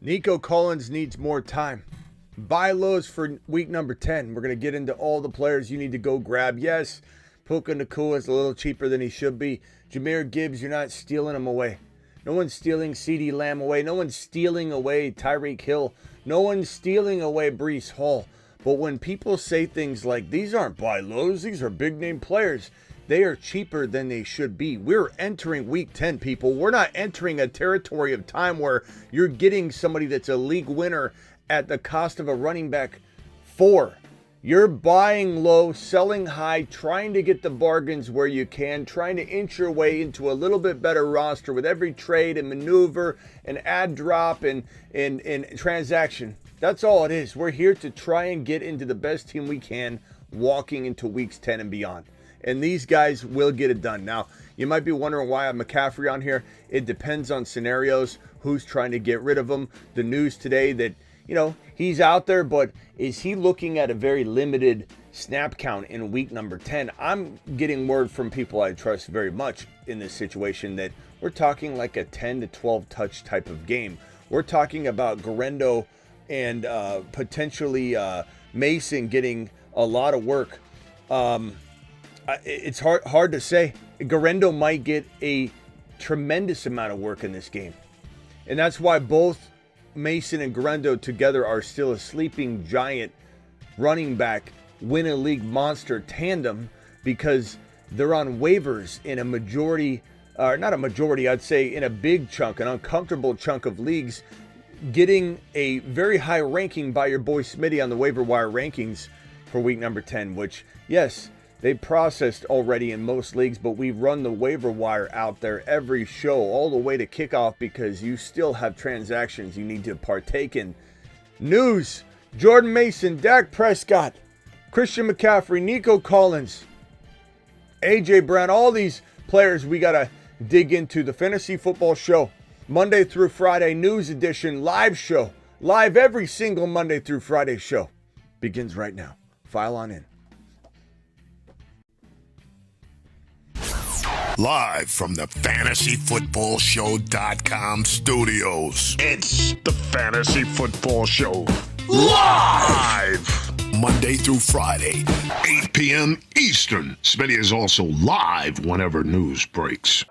Nico Collins needs more time. Buy lows for week number 10. We're going to get into all the players you need to go grab. Yes, Puka Nacua is a little cheaper than he should be. Jahmyr Gibbs, you're not stealing him away. No one's stealing CeeDee Lamb away. No one's stealing away Tyreek Hill. No one's stealing away Breece Hall. But when people say things like, these aren't buy lows, these are big name players, they are cheaper than they should be. We're entering week 10, people. We're not entering a territory of time where you're getting somebody that's a league winner at the cost of a running back 4. You're buying low, selling high, trying to get the bargains where you can, trying to inch your way into a little bit better roster with every trade and maneuver and add drop and transaction. That's all it is. We're here to try and get into the best team we can walking into weeks 10 and beyond. And these guys will get it done. Now, you might be wondering why I have McCaffrey on here. It depends on scenarios, who's trying to get rid of him. The news today that, he's out there, but is he looking at a very limited snap count in week number 10? I'm getting word from people I trust very much in this situation that we're talking like a 10 to 12 touch type of game. We're talking about Garendo and potentially Mason getting a lot of work. It's hard to say. Garendo might get a tremendous amount of work in this game. And that's why both Mason and Garendo together are still a sleeping giant running back, win a league monster tandem, because they're on waivers in a majority, or not a majority, I'd say in a big chunk, an uncomfortable chunk of leagues, getting a very high ranking by your boy Smitty on the waiver wire rankings for week number 10, which, yes, they processed already in most leagues, but we run the waiver wire out there every show all the way to kickoff because you still have transactions you need to partake in. News: Jordan Mason, Dak Prescott, Christian McCaffrey, Nico Collins, AJ Brown, all these players we got to dig into. The Fantasy Football Show, Monday through Friday, news edition, live show. Live every single Monday through Friday show. Begins right now. File on in. Live from the FantasyFootballShow.com studios. It's the Fantasy Football Show. Live! Monday through Friday, 8 p.m. Eastern. Smitty is also live whenever news breaks.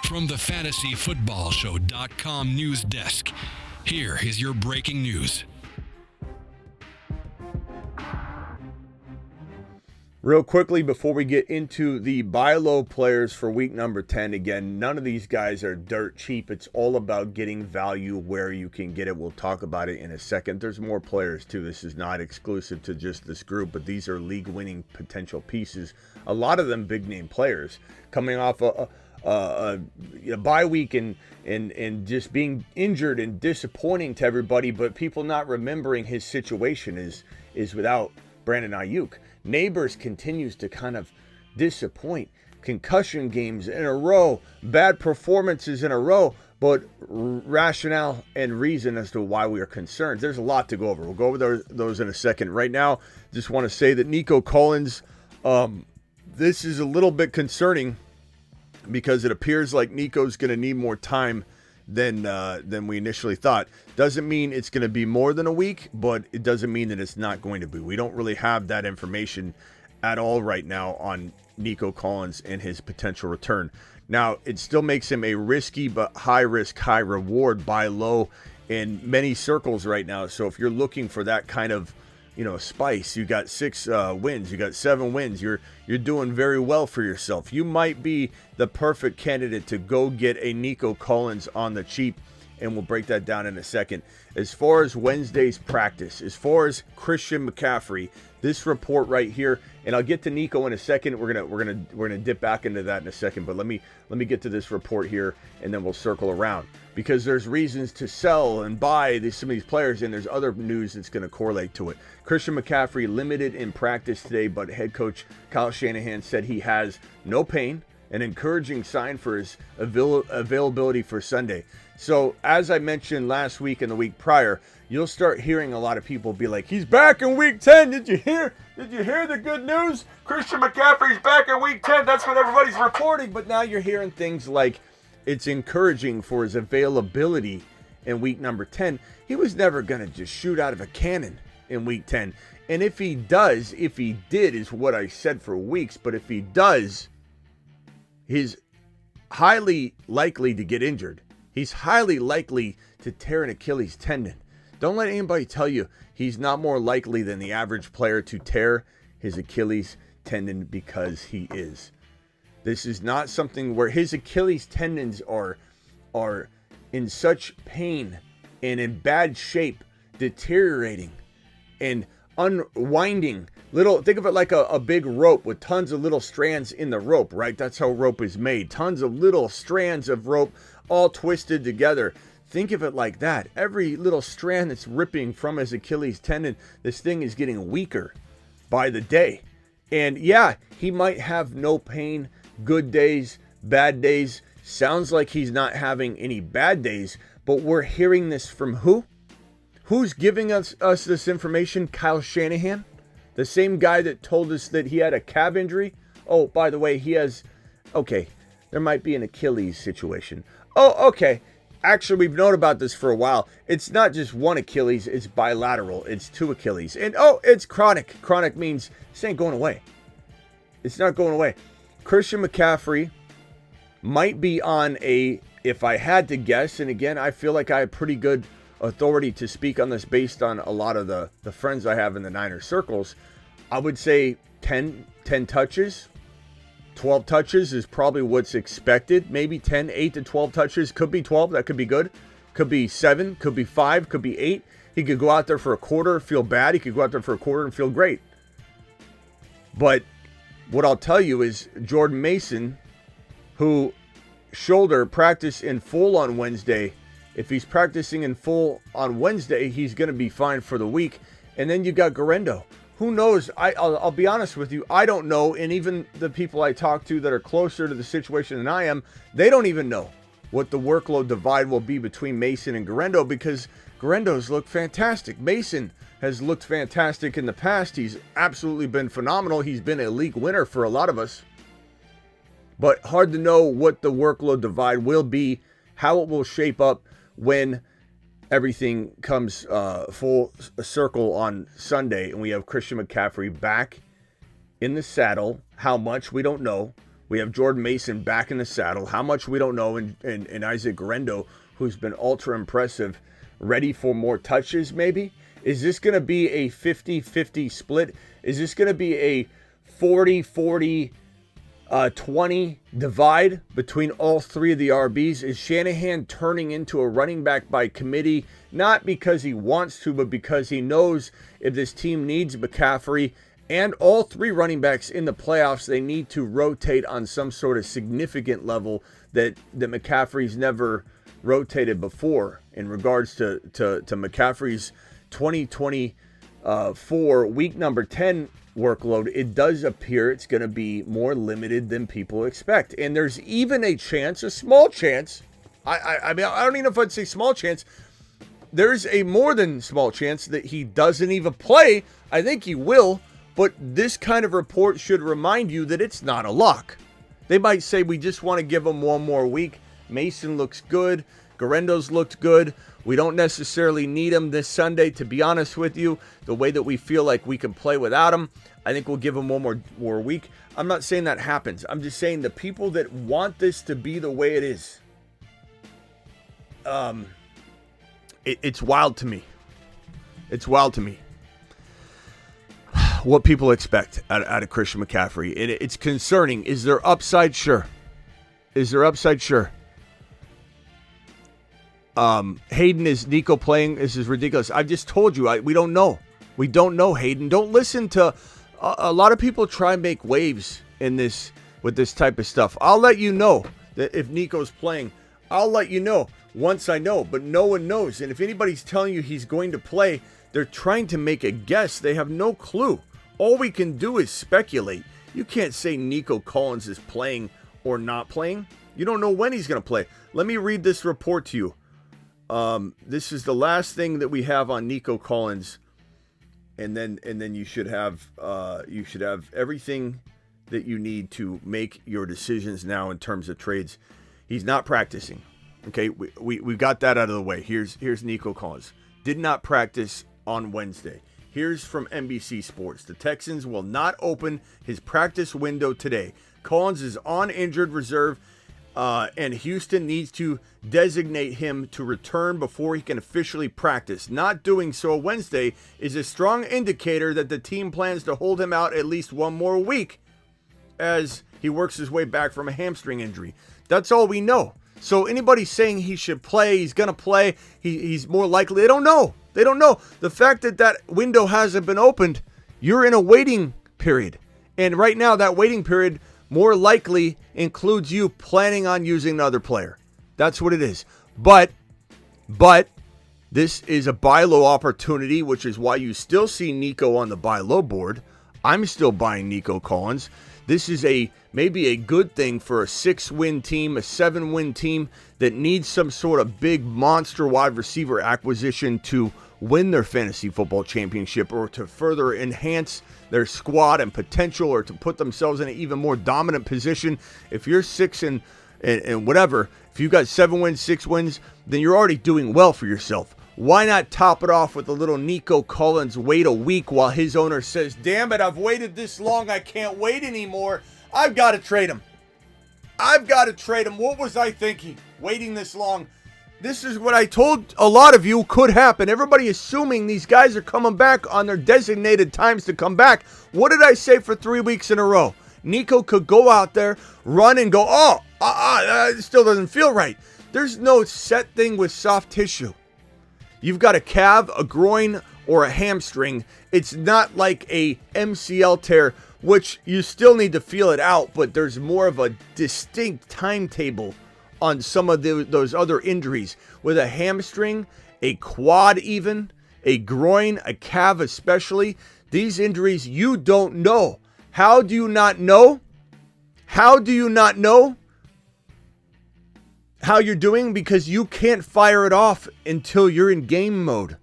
From the FantasyFootballShow.com news desk, here is your breaking news. Real quickly, before we get into the buy low players for week number 10, again, none of these guys are dirt cheap. It's all about getting value where you can get it. We'll talk about it in a second. There's more players too. This is not exclusive to just this group, but these are league-winning potential pieces. A lot of them big-name players coming off a bye week and just being injured and disappointing to everybody, but people not remembering his situation is without Brandon Ayuk. Neighbors continues to kind of disappoint. Concussion games in a row, bad performances in a row, but rationale and reason as to why we are concerned. There's a lot to go over. We'll go over those in a second. Right now, just want to say that Nico Collins, this is a little bit concerning because it appears like Nico's going to need more time than we initially thought. Doesn't mean it's going to be more than a week, but it doesn't mean that it's not going to be. We don't really have that information at all right now on Nico Collins and his potential return. Now, it still makes him a risky but high risk, high reward buy low in many circles right now. So if you're looking for that kind of spice, you got 6 wins, you got 7 wins, you're doing very well for yourself. You might be the perfect candidate to go get a Nico Collins on the cheap, and we'll break that down in a second. As far as Wednesday's practice, as far as Christian McCaffrey, this report right here, and I'll get to Nico in a second. We're gonna dip back into that in a second, but let me get to this report here, and then we'll circle around, because there's reasons to sell and buy some of these players, and there's other news that's going to correlate to it. Christian McCaffrey limited in practice today, but head coach Kyle Shanahan said he has no pain, an encouraging sign for his availability for Sunday. So as I mentioned last week and the week prior, you'll start hearing a lot of people be like, he's back in week 10. Did you hear the good news? Christian McCaffrey's back in week 10. That's what everybody's reporting. But now you're hearing things like it's encouraging for his availability in week number 10. He was never going to just shoot out of a cannon in week 10. And if he did, is what I said for weeks, but if he does, he's highly likely to get injured. He's highly likely to tear an Achilles tendon. Don't let anybody tell you he's not more likely than the average player to tear his Achilles tendon, because he is. This is not something where his Achilles tendons are in such pain and in bad shape, deteriorating and unwinding. Think of it like a big rope with tons of little strands in the rope, right? That's how rope is made. Tons of little strands of rope all twisted together. Think of it like that. Every little strand that's ripping from his Achilles tendon, this thing is getting weaker by the day. And yeah, he might have no pain, good days, bad days. Sounds like he's not having any bad days, but we're hearing this from who? Who's giving us this information? Kyle Shanahan? The same guy that told us that he had a calf injury? Oh, by the way, there might be an Achilles situation. Oh, okay. Actually, we've known about this for a while. It's not just one Achilles, it's bilateral. It's two Achilles. And it's chronic. Chronic means this ain't going away. It's not going away. Christian McCaffrey might be on if I had to guess, and again, I feel like I have pretty good authority to speak on this based on a lot of the friends I have in the Niners circles, I would say 10 touches. 12 touches is probably what's expected. Maybe 10, 8 to 12 touches. Could be 12. That could be good. Could be 7. Could be 5. Could be 8. He could go out there for a quarter, feel bad. He could go out there for a quarter and feel great. But what I'll tell you is Jordan Mason, who shoulder practiced in full on Wednesday. If he's practicing in full on Wednesday, he's going to be fine for the week. And then you got Garendo. Who knows? I'll be honest with you. I don't know. And even the people I talk to that are closer to the situation than I am, they don't even know what the workload divide will be between Mason and Garendo, because Garendo's looked fantastic. Mason has looked fantastic in the past. He's absolutely been phenomenal. He's been a league winner for a lot of us. But hard to know what the workload divide will be, how it will shape up when everything comes full circle on Sunday and we have Christian McCaffrey back in the saddle. How much, we don't know. We have Jordan Mason back in the saddle. How much, we don't know. And Isaac Garendo, who's been ultra impressive, ready for more touches maybe. Is this going to be a 50-50 split? Is this going to be a 40-40 20 divide between all three of the RBs? Is Shanahan turning into a running back by committee, not because he wants to, but because he knows if this team needs McCaffrey and all three running backs in the playoffs, they need to rotate on some sort of significant level that McCaffrey's never rotated before in regards to McCaffrey's 2024 week number 10 workload. It does appear it's going to be more limited than people expect. And there's even a chance, a small chance, I mean, I don't even know if I'd say small chance. There's a more than small chance that he doesn't even play. I think he will, but this kind of report should remind you that it's not a lock. They might say, we just want to give him one more week. Mason looks good. Garendo's looked good. We don't necessarily need him this Sunday, to be honest with you. The way that we feel like we can play without him, I think we'll give him one more week. I'm not saying that happens. I'm just saying the people that want this to be the way it is, it's wild to me. It's wild to me what people expect out of Christian McCaffrey. It's concerning. Is there upside? Sure. Is there upside? Sure. Hayden, is Nico playing? This is ridiculous. I've just told you, we don't know. We don't know, Hayden. Don't listen to a lot of people try and make waves in this with this type of stuff. I'll let you know that if Nico's playing. I'll let you know once I know, but no one knows. And if anybody's telling you he's going to play, they're trying to make a guess. They have no clue. All we can do is speculate. You can't say Nico Collins is playing or not playing. You don't know when he's going to play. Let me read this report to you. This is the last thing that we have on Nico Collins, and then you should have everything that you need to make your decisions now in terms of trades. He's not practicing. Okay, we got that out of the way. Here's Nico Collins. Did not practice on Wednesday. Here's from NBC Sports. The Texans will not open his practice window today. Collins is on injured reserve, and Houston needs to designate him to return before he can officially practice. Not doing so Wednesday is a strong indicator that the team plans to hold him out at least one more week as he works his way back from a hamstring injury. That's all we know. So anybody saying he should play, he's going to play, he's more likely, they don't know. They don't know. The fact that that window hasn't been opened, you're in a waiting period. And right now, that waiting period more likely includes you planning on using another player. That's what it is. But this is a buy low opportunity, which is why you still see Nico on the buy low board. I'm still buying Nico Collins. This is maybe a good thing for a 6-win team, a 7-win team that needs some sort of big monster wide receiver acquisition to win their fantasy football championship or to further enhance their squad and potential or to put themselves in an even more dominant position. If you're 6 and whatever, if you got 7 wins, 6 wins, then you're already doing well for yourself. Why not top it off with a little Nico Collins, wait a week while his owner says, damn it, I've waited this long, I can't wait anymore. I've got to trade him. What was I thinking? Waiting this long. This is what I told a lot of you could happen. Everybody assuming these guys are coming back on their designated times to come back. What did I say for 3 weeks in a row? Nico could go out there, run and go, it still doesn't feel right. There's no set thing with soft tissue. You've got a calf, a groin, or a hamstring. It's not like a MCL tear, which you still need to feel it out, but there's more of a distinct timetable on some of those other injuries. With a hamstring, a quad even, a groin, a calf especially, these injuries you don't know. How do you not know? How do you not know how you're doing? Because you can't fire it off until you're in game mode.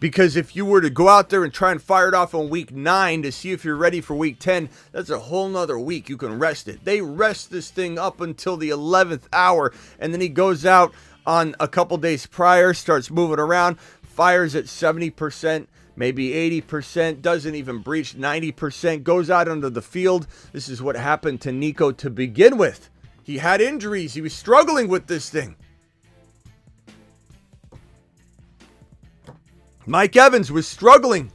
Because if you were to go out there and try and fire it off on week 9 to see if you're ready for week 10, that's a whole nother week. You can rest it. They rest this thing up until the 11th hour, and then he goes out on a couple days prior, starts moving around, fires at 70%, maybe 80%, doesn't even breach 90%, goes out onto the field. This is what happened to Nico to begin with. He had injuries. He was struggling with this thing. Mike Evans was struggling.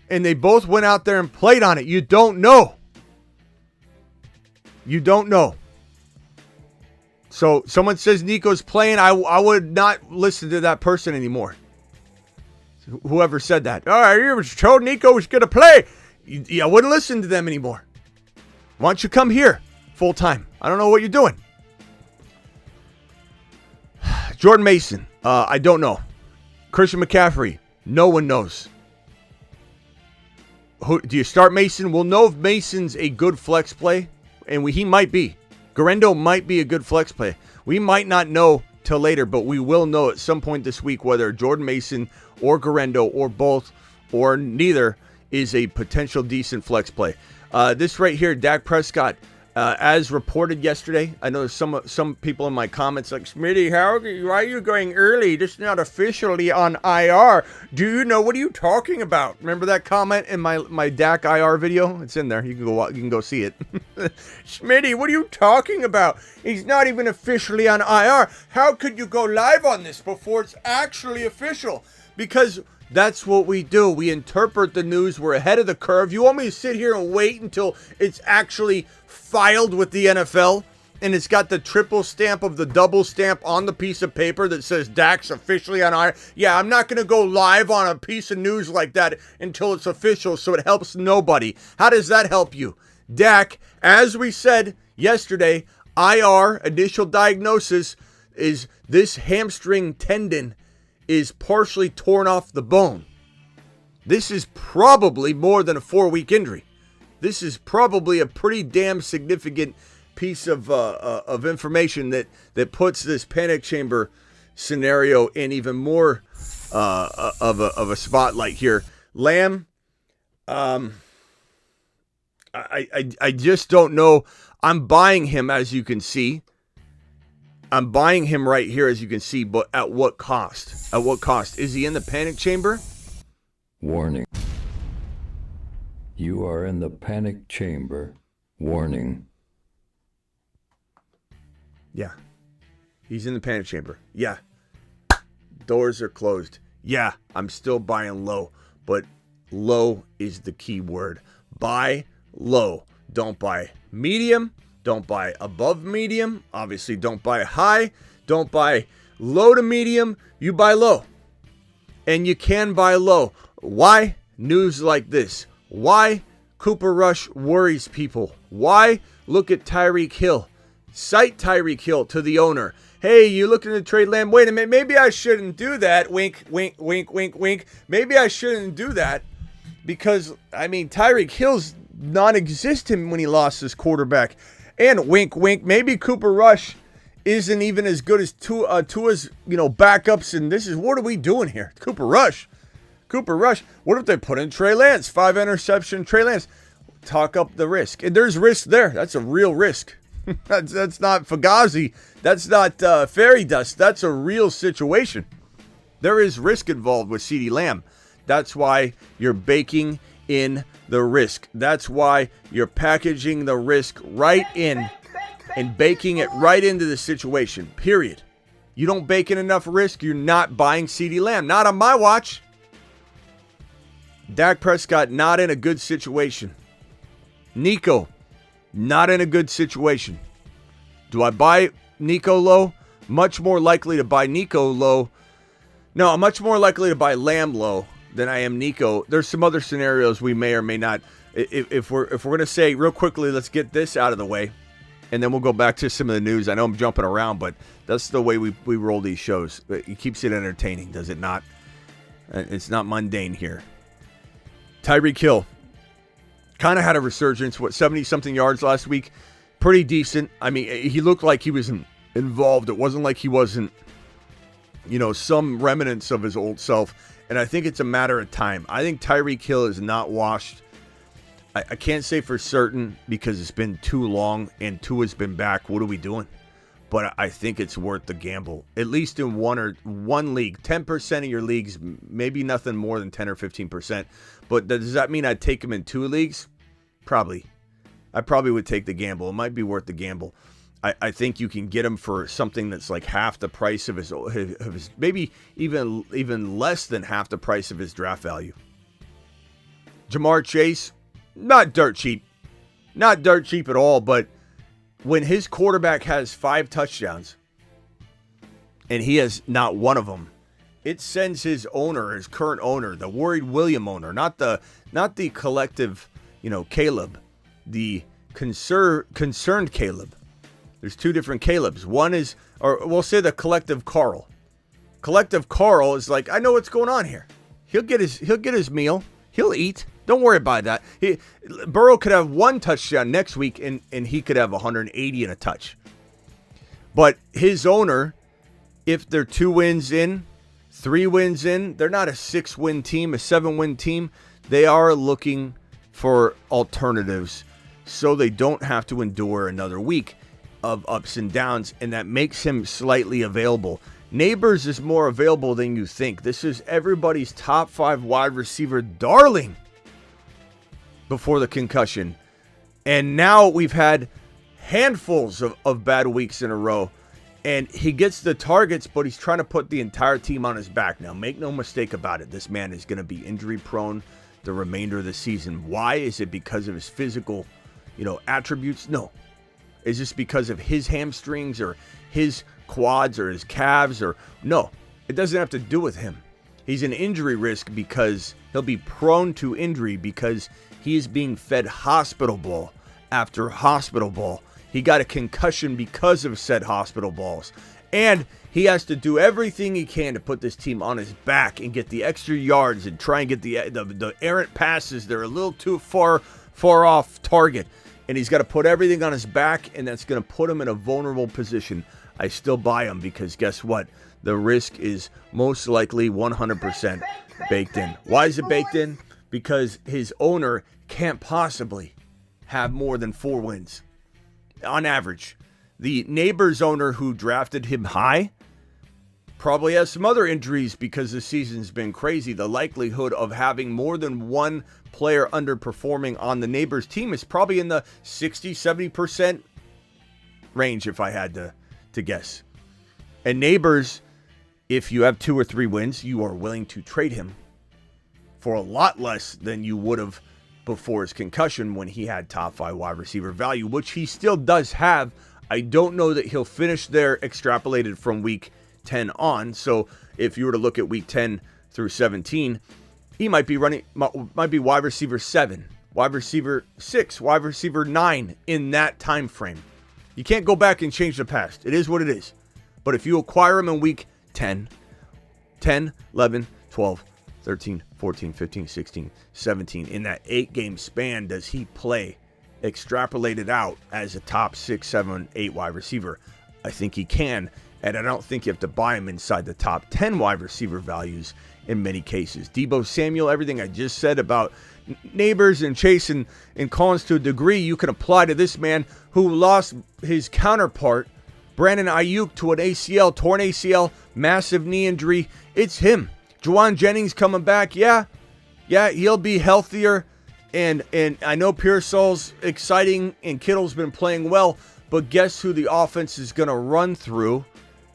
And they both went out there and played on it. You don't know. You don't know. So someone says Nico's playing. I would not listen to that person anymore. Whoever said that. All right, you told Nico was going to play. I wouldn't listen to them anymore. Why don't you come here full time? I don't know what you're doing. Jordan Mason. I don't know. Christian McCaffrey. No one knows. Do you start Mason? We'll know if Mason's a good flex play. And he might be. Garendo might be a good flex play. We might not know till later, but we will know at some point this week whether Jordan Mason or Garendo or both or neither is a potential decent flex play. This right here, Dak Prescott, as reported yesterday. I know there's some people in my comments like, Smitty, why are you going early? This is not officially on IR. Do you know, what are you talking about? Remember that comment in my Dak IR video? It's in there. You can go see it. Smitty, what are you talking about? He's not even officially on IR. How could you go live on this before it's actually official? Because that's what we do. We interpret the news. We're ahead of the curve. You want me to sit here and wait until it's actually filed with the NFL and it's got the triple stamp of the double stamp on the piece of paper that says Dak's officially on IR? Yeah, I'm not going to go live on a piece of news like that until it's official, so it helps nobody. How does that help you? Dak, as we said yesterday, IR, initial diagnosis, is this hamstring tendon is partially torn off the bone. This is probably more than a 4-week injury. This is probably a pretty damn significant piece of information that puts this panic chamber scenario in even more of a spotlight here. Lamb, I just don't know. I'm buying him, as you can see. I'm buying him right here, as you can see, but at what cost? At what cost? Is he in the panic chamber? Warning. You are in the panic chamber. Warning. Yeah. He's in the panic chamber. Yeah. Doors are closed. Yeah, I'm still buying low, but low is the key word. Buy low. Don't buy medium. Don't buy above medium. Obviously, don't buy high. Don't buy low to medium. You buy low. And you can buy low. Why? News like this. Why? Cooper Rush worries people. Why? Look at Tyreek Hill. Cite Tyreek Hill to the owner. Hey, you looking to trade Lamb? Wait a minute. Maybe I shouldn't do that. Wink, wink, wink, wink, wink. Maybe I shouldn't do that because, Tyreek Hill's non-existent when he lost his quarterback. And wink, wink. Maybe Cooper Rush isn't even as good as Tua's, backups. And this is, what are we doing here? Cooper Rush. What if they put in Trey Lance? 5 interception Trey Lance. Talk up the risk. And there's risk there. That's a real risk. That's not Fugazi. That's not fairy dust. That's a real situation. There is risk involved with CeeDee Lamb. That's why you're baking in the risk. That's why you're packaging the risk right in and baking it right into the situation, period. You don't bake in enough risk, you're not buying CeeDee Lamb. Not on my watch. Dak Prescott, not in a good situation. Nico, not in a good situation. Do I buy Nico low? Much more likely to buy Nico low. No, I'm much more likely to buy Lamb low than I am Nico. There's some other scenarios we may or may not. If we're going to say real quickly, let's get this out of the way, and then we'll go back to some of the news. I know I'm jumping around, but that's the way we roll these shows. It keeps it entertaining, does it not? It's not mundane here. Tyreek Hill kind of had a resurgence. 70-something yards last week? Pretty decent. He looked like he was involved. It wasn't like he wasn't, some remnants of his old self. And I think it's a matter of time. I think Tyreek Hill is not washed. I can't say for certain because it's been too long and Tua's been back. What are we doing? But I think it's worth the gamble. At least in one league. 10% of your leagues, maybe nothing more than 10 or 15%. But does that mean I'd take him in 2 leagues? Probably. I probably would take the gamble. It might be worth the gamble. I think you can get him for something that's like half the price of his maybe even less than half the price of his draft value. Jamar Chase, not dirt cheap. Not dirt cheap at all, but when his quarterback has 5 touchdowns and he has not one of them, it sends his current owner, the worried William owner, not the collective, Caleb, the concerned Caleb. There's 2 different Calebs. One is, or we'll say the collective Carl. Collective Carl is like, I know what's going on here. He'll get his meal. He'll eat. Don't worry about that. Burrow could have 1 touchdown next week, and he could have 180 and a touch. But his owner, if they're 2 wins in, 3 wins in, they're not a 6-win team, a 7-win team. They are looking for alternatives so they don't have to endure another week of ups and downs, and that makes him slightly available. Neighbors is more available than you think. This is everybody's top 5 wide receiver darling before the concussion. And now we've had handfuls of bad weeks in a row. And he gets the targets, but he's trying to put the entire team on his back. Now, make no mistake about it. This man is going to be injury prone the remainder of the season. Why? Is it because of his physical, attributes? No. Is this because of his hamstrings or his quads or his calves? No, it doesn't have to do with him. He's an injury risk because he'll be prone to injury because he is being fed hospital ball after hospital ball. He got a concussion because of said hospital balls. And he has to do everything he can to put this team on his back and get the extra yards and try and get the errant passes. They're a little too far off target. And he's got to put everything on his back, and that's going to put him in a vulnerable position. I still buy him because guess what? The risk is most likely 100% baked in. Why is it baked in? Because his owner can't possibly have more than 4 wins on average. The Neighbors owner who drafted him high probably has some other injuries because the season's been crazy. The likelihood of having more than one player underperforming on the Neighbors team is probably in the 60-70% range, if I had to guess. And Neighbors, if you have 2 or 3 wins, you are willing to trade him for a lot less than you would have before his concussion when he had top 5 wide receiver value, which he still does have. I don't know that he'll finish there extrapolated from week 10 on. So if you were to look at week 10 through 17, he might be wide receiver 7, wide receiver 6, wide receiver 9 in that time frame. You can't go back and change the past. It is what it is. But if you acquire him in week 10, 11, 12, 13, 14, 15, 16, 17, in that 8-game span, does he play extrapolated out as a top 6, 7, 8 wide receiver? I think he can. And I don't think you have to buy him inside the top 10 wide receiver values in many cases. Deebo Samuel, everything I just said about Neighbors and Chase and Collins to a degree, you can apply to this man who lost his counterpart, Brandon Ayuk, to an ACL, torn ACL, massive knee injury. It's him. Juwan Jennings coming back. Yeah, he'll be healthier. And I know Pearsall's exciting and Kittle's been playing well, but guess who the offense is going to run through?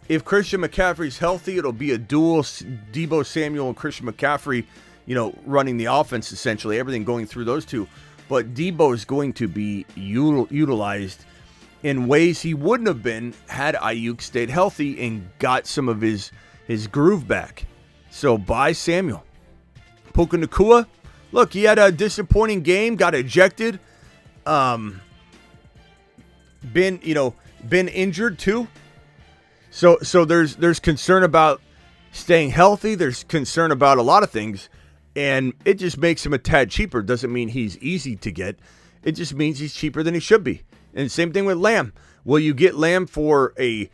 If Christian McCaffrey's healthy, it'll be a dual Deebo Samuel and Christian McCaffrey, running the offense essentially, everything going through those two. But Deebo is going to be utilized in ways he wouldn't have been had Ayuk stayed healthy and got some of his groove back. So buy Samuel. Puka Nacua, look, he had a disappointing game, got ejected, been injured too. So there's concern about staying healthy. There's concern about a lot of things, and it just makes him a tad cheaper. Doesn't mean he's easy to get. It just means he's cheaper than he should be. And same thing with Lamb. Will you get Lamb for a,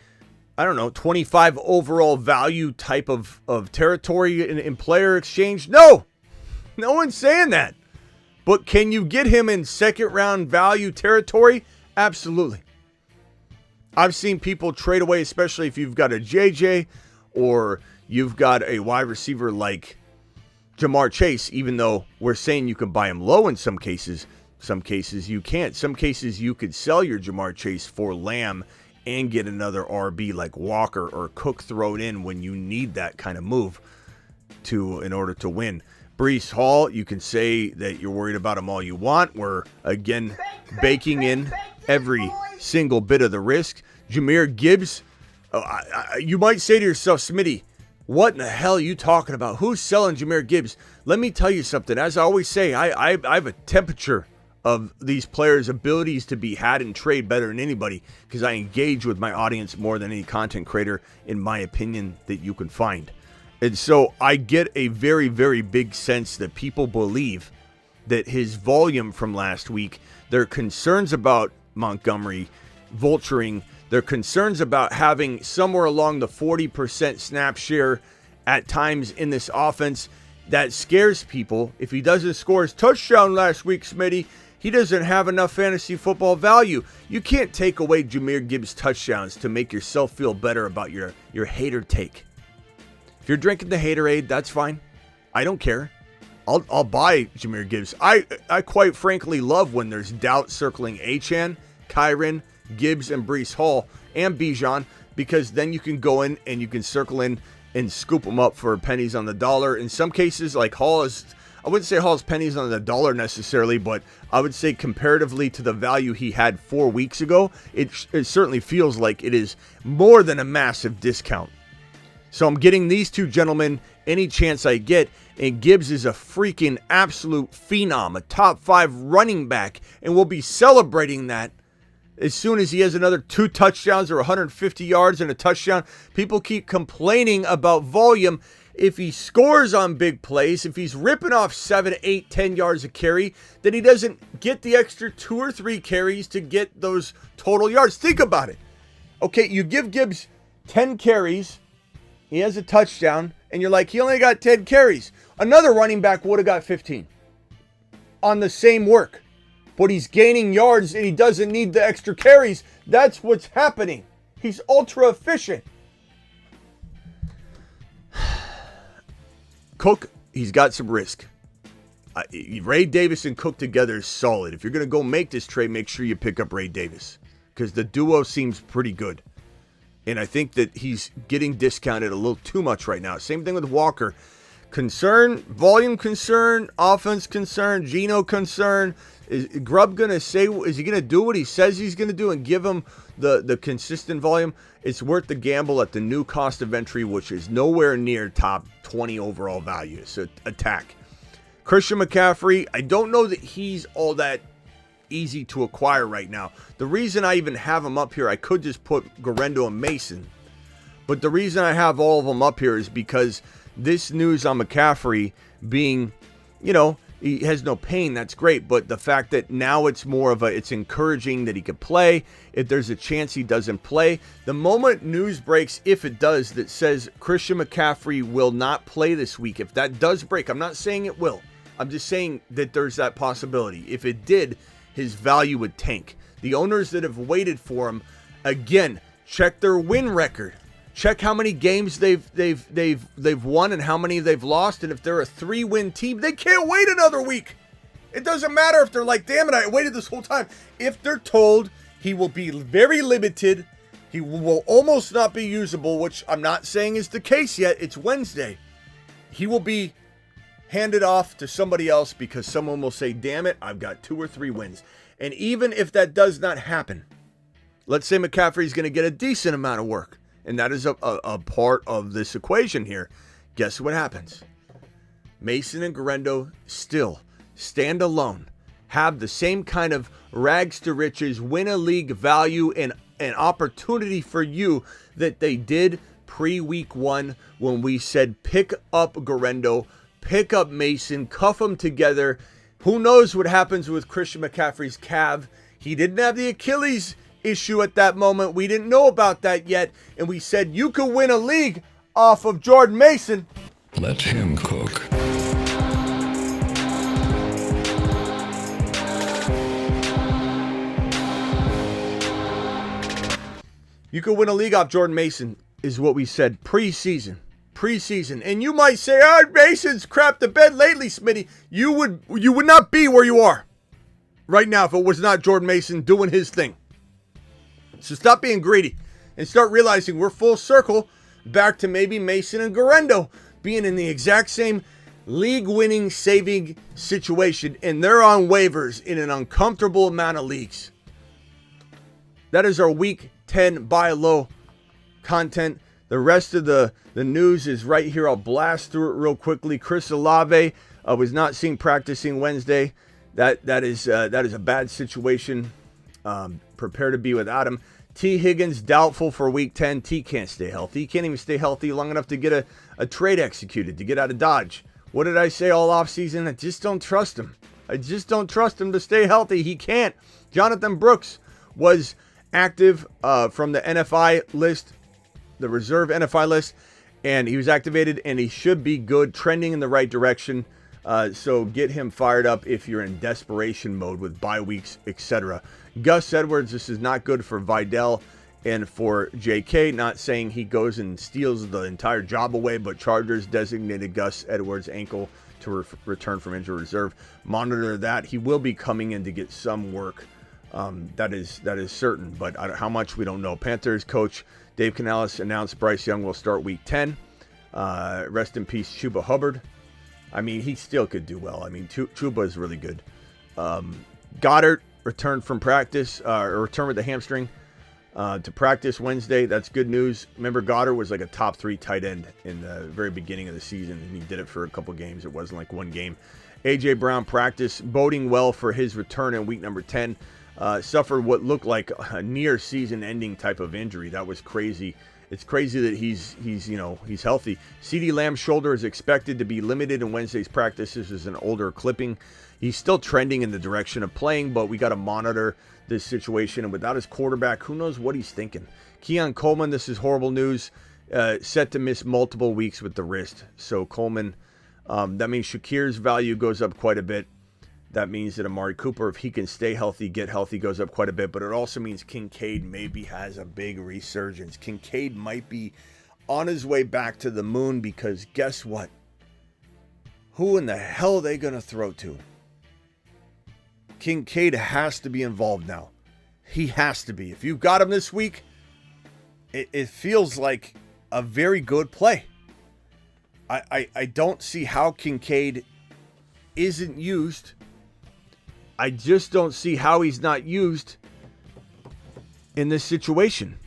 25 overall value type of territory in player exchange? No one's saying that. But can you get him in second round value territory? Absolutely. I've seen people trade away, especially if you've got a JJ or you've got a wide receiver like Jamar Chase, even though we're saying you can buy him low in some cases. Some cases you can't. Some cases you could sell your Jamar Chase for Lamb and get another RB like Walker or Cook thrown in when you need that kind of move in order to win. Breece Hall, you can say that you're worried about him all you want. We're, again, baking in every single bit of the risk. Jahmyr Gibbs, you might say to yourself, Smitty, what in the hell are you talking about? Who's selling Jahmyr Gibbs? Let me tell you something. As I always say, I have a temperature of these players' abilities to be had and trade better than anybody because I engage with my audience more than any content creator, in my opinion, that you can find. And so I get a very, very big sense that people believe that his volume from last week, their concerns about Montgomery vulturing, their concerns about having somewhere along the 40% snap share at times in this offense, that scares people. If he doesn't score his touchdown last week, Smitty, he doesn't have enough fantasy football value. You can't take away Jahmyr Gibbs' touchdowns to make yourself feel better about your hater take. If you're drinking the haterade, that's fine. I don't care. I'll buy Jahmyr Gibbs. I quite frankly love when there's doubt circling Achane, Kyren, Gibbs, and Breece Hall, and Bijan, because then you can go in and you can circle in and scoop them up for pennies on the dollar. In some cases, like Hall is, I wouldn't say Hall's pennies on the dollar necessarily, but I would say comparatively to the value he had 4 weeks ago, it certainly feels like it is more than a massive discount. So I'm getting these two gentlemen any chance I get, and Gibbs is a freaking absolute phenom, a top 5 running back, and we'll be celebrating that as soon as he has another 2 touchdowns or 150 yards and a touchdown. People keep complaining about volume. If he scores on big plays, if he's ripping off 7, 8, 10 yards a carry, then he doesn't get the extra 2 or 3 carries to get those total yards. Think about it. Okay, you give Gibbs 10 carries, he has a touchdown, and you're like, he only got 10 carries. Another running back would have got 15 on the same work. But he's gaining yards and he doesn't need the extra carries. That's what's happening. He's ultra efficient. Cook, he's got some risk. Ray Davis and Cook together is solid. If you're going to go make this trade, make sure you pick up Ray Davis because the duo seems pretty good. And I think that he's getting discounted a little too much right now. Same thing with Walker. Concern, volume concern, offense concern, Geno concern. Is Grubb going to say, is he going to do what he says he's going to do and give him the consistent volume? It's worth the gamble at the new cost of entry, which is nowhere near top 20 overall value. So attack. Christian McCaffrey, I don't know that he's all that easy to acquire right now. The reason I even have him up here, I could just put Garendo and Mason. But the reason I have all of them up here is because this news on McCaffrey being, he has no pain, that's great. But the fact that now it's more of it's encouraging that he could play. If there's a chance he doesn't play, the moment news breaks, if it does, that says Christian McCaffrey will not play this week, if that does break, I'm not saying it will. I'm just saying that there's that possibility. If it did, his value would tank. The owners that have waited for him, again, check their win record. Check how many games they've won and how many they've lost. And if they're a 3-win team, they can't wait another week. It doesn't matter if they're like, damn it, I waited this whole time. If they're told he will be very limited, he will almost not be usable, which I'm not saying is the case yet. It's Wednesday. He will be handed off to somebody else because someone will say, damn it, I've got 2 or 3 wins. And even if that does not happen, let's say McCaffrey's going to get a decent amount of work, and that is a part of this equation here. Guess what happens? Mason and Garendo still stand alone, have the same kind of rags to riches, win a league value and an opportunity for you that they did pre-week 1 when we said pick up Garendo, pick up Mason, cuff them together. Who knows what happens with Christian McCaffrey's calf? He didn't have the Achilles issue at that moment. We didn't know about that yet. And we said you could win a league off of Jordan Mason. Let him cook. You could win a league off Jordan Mason is what we said preseason. And you might say, Mason's crapped the bed lately, Smitty. You would not be where you are right now if it was not Jordan Mason doing his thing. So stop being greedy and start realizing we're full circle back to maybe Mason and Garendo being in the exact same league-winning saving situation, and they're on waivers in an uncomfortable amount of leagues. That is our Week 10 buy low content. The rest of the news is right here. I'll blast through it real quickly. Chris Olave was not seen practicing Wednesday. That is a bad situation. Prepare to be without him. T. Higgins doubtful for Week 10. T can't stay healthy. He can't even stay healthy long enough to get a trade executed, to get out of Dodge. What did I say all offseason? I just don't trust him. I just don't trust him to stay healthy. He can't. Jonathan Brooks was active from the NFI list, the reserve NFI list, and he was activated, and he should be good, trending in the right direction. So get him fired up if you're in desperation mode with bye weeks, etc. Gus Edwards, this is not good for Vidal and for JK. Not saying he goes and steals the entire job away, but Chargers designated Gus Edwards ankle to return from injury reserve. Monitor that. He will be coming in to get some work. That is certain, but how much we don't know. Panthers coach Dave Canales announced Bryce Young will start Week 10. Rest in peace, Chuba Hubbard. I mean, he still could do well. I mean, Chuba is really good. Goddard returned from practice, or returned with the hamstring to practice Wednesday. That's good news. Remember, Goddard was like a top 3 tight end in the very beginning of the season, and he did it for a couple games. It wasn't like one game. A.J. Brown practice, boding well for his return in week number 10. Suffered what looked like a near season-ending type of injury. That was crazy. It's crazy that he's healthy. CeeDee Lamb's shoulder is expected to be limited in Wednesday's practice. This is an older clipping. He's still trending in the direction of playing, but we got to monitor this situation. And without his quarterback, who knows what he's thinking? Keon Coleman, this is horrible news, set to miss multiple weeks with the wrist. So Coleman, that means Shakir's value goes up quite a bit. That means that Amari Cooper, if he can stay healthy, get healthy, goes up quite a bit. But it also means Kincaid maybe has a big resurgence. Kincaid might be on his way back to the moon, because guess what? Who in the hell are they going to throw to? Kincaid has to be involved now. He has to be. If you've got him this week, it feels like a very good play. I don't see how Kincaid isn't used. I just don't see how he's not used in this situation.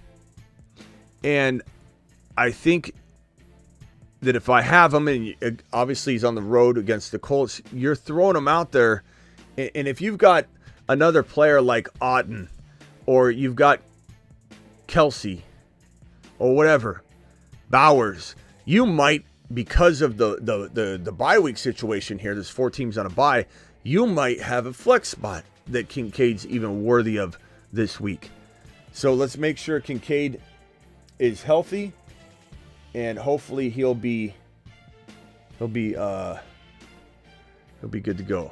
And I think that if I have him, and obviously he's on the road against the Colts, you're throwing him out there. And if you've got another player like Otten, or you've got Kelsey, or whatever, Bowers, you might, because of the bye week situation here, there's 4 teams on a bye, you might have a flex spot that Kincaid's even worthy of this week. So let's make sure Kincaid is healthy, and hopefully he'll be good to go.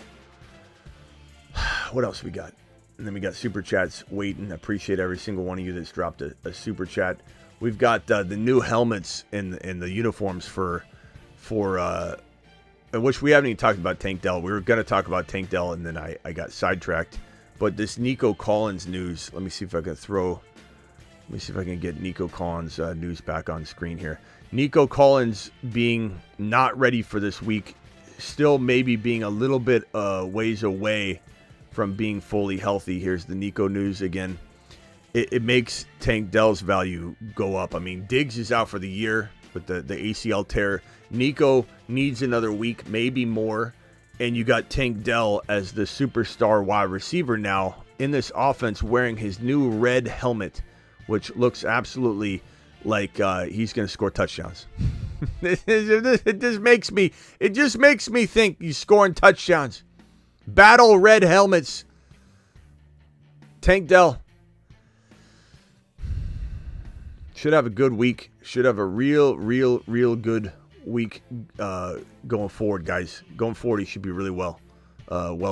What else we got? And then we got super chats waiting. I appreciate every single one of you that's dropped a super chat. We've got the new helmets and the uniforms for which we haven't even talked about Tank Dell. We were going to talk about Tank Dell, and then I got sidetracked. But this Nico Collins news, let me see if I can get Nico Collins news back on screen here. Nico Collins being not ready for this week, still maybe being a little bit ways away from being fully healthy. Here's the Nico news again. It makes Tank Dell's value go up. I mean, Diggs is out for the year with the ACL tear. Nico needs another week, maybe more. And you got Tank Dell as the superstar wide receiver now in this offense, wearing his new red helmet, which looks absolutely like he's going to score touchdowns. It just makes me think he's scoring touchdowns. Battle red helmets. Tank Dell should have a good week. Should have a real good week going forward, guys. Going forward, he should be really well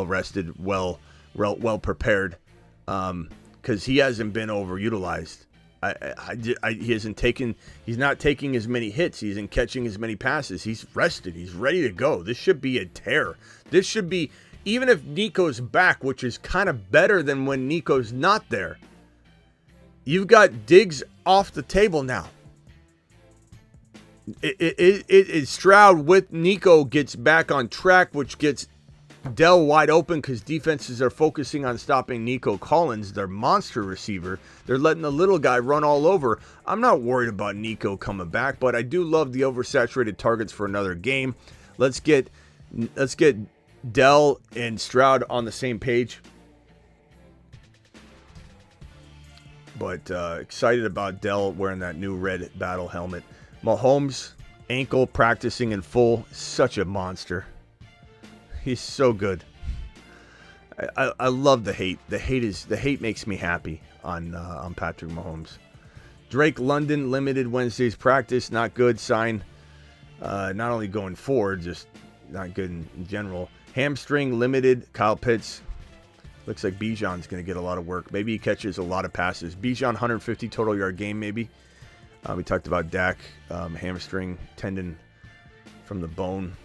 rested, well prepared, because he hasn't been overutilized. He's not taking as many hits. He isn't catching as many passes. He's rested. He's ready to go. This should be a tear. This should be, even if Nico's back, which is kind of better than when Nico's not there. You've got Diggs off the table now. Stroud with Nico gets back on track, which gets Dell wide open, because defenses are focusing on stopping Nico Collins, their monster receiver. They're letting the little guy run all over. I'm not worried about Nico coming back, but I do love the oversaturated targets for another game. Let's get Dell and Stroud on the same page. But excited about Dell wearing that new red battle helmet. Mahomes, ankle practicing in full. Such a monster. He's so good. I love the hate. The hate makes me happy on Patrick Mahomes. Drake London limited Wednesday's practice. Not good sign. Not only going forward, just not good in general. Hamstring limited. Kyle Pitts. Looks like Bijan's going to get a lot of work. Maybe he catches a lot of passes. Bijan, 150 total yard game, maybe. We talked about Dak, hamstring tendon from the bone.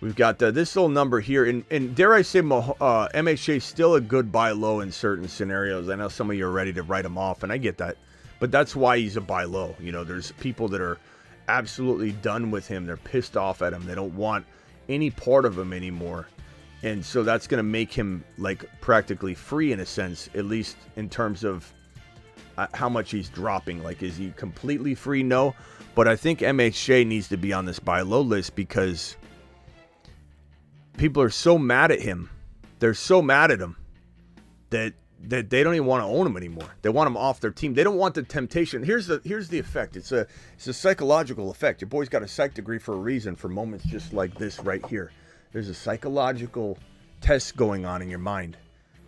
We've got this little number here. And dare I say, MHA still a good buy low in certain scenarios. I know some of you are ready to write him off, and I get that. But that's why he's a buy low. You know, there's people that are absolutely done with him. They're pissed off at him. They don't want any part of him anymore. And so that's going to make him like practically free in a sense, at least in terms of how much he's dropping. Like, is he completely free? No. But I think MHA needs to be on this buy low list, because people are so mad at him. They're so mad at him that they don't even want to own him anymore. They want him off their team. They don't want the temptation. Here's the effect. It's a psychological effect. Your boy's got a psych degree for a reason, for moments just like this right here. There's a psychological test going on in your mind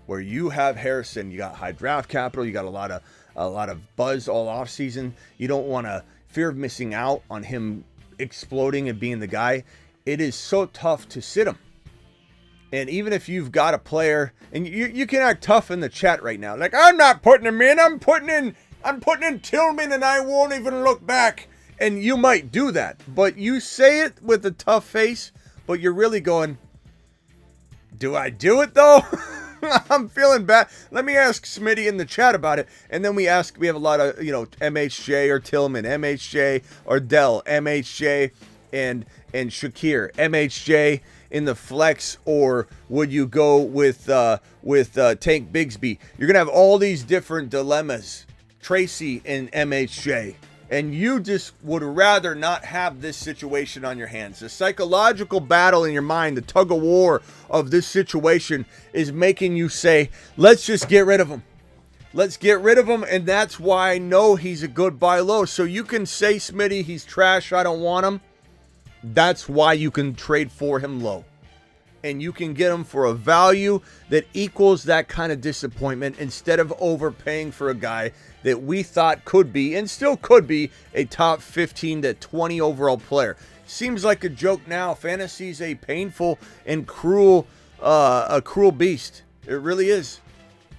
where you have Harrison, you got high draft capital, you got a lot of buzz all off season. You don't want to fear of missing out on him exploding and being the guy. It is so tough to sit him. And even if you've got a player, and you can act tough in the chat right now, like, I'm not putting him in, I'm putting in Tillman and I won't even look back. And you might do that, but you say it with a tough face, but you're really going, do I do it though? I'm feeling bad. Let me ask Smitty in the chat about it. And then we have a lot of, MHJ or Tillman, MHJ or Dell, MHJ and Shakir, MHJ in the flex, or would you go with Tank Bigsby? You're going to have all these different dilemmas, Tracy and MHJ. And you just would rather not have this situation on your hands. The psychological battle in your mind, the tug of war of this situation is making you say, let's just get rid of him. Let's get rid of him. And that's why I know he's a good buy low. So you can say, Smitty, he's trash, I don't want him. That's why you can trade for him low. And you can get him for a value that equals that kind of disappointment instead of overpaying for a guy that we thought could be and still could be a top 15 to 20 overall player. Seems like a joke now. Fantasy's a painful and cruel beast. It really is.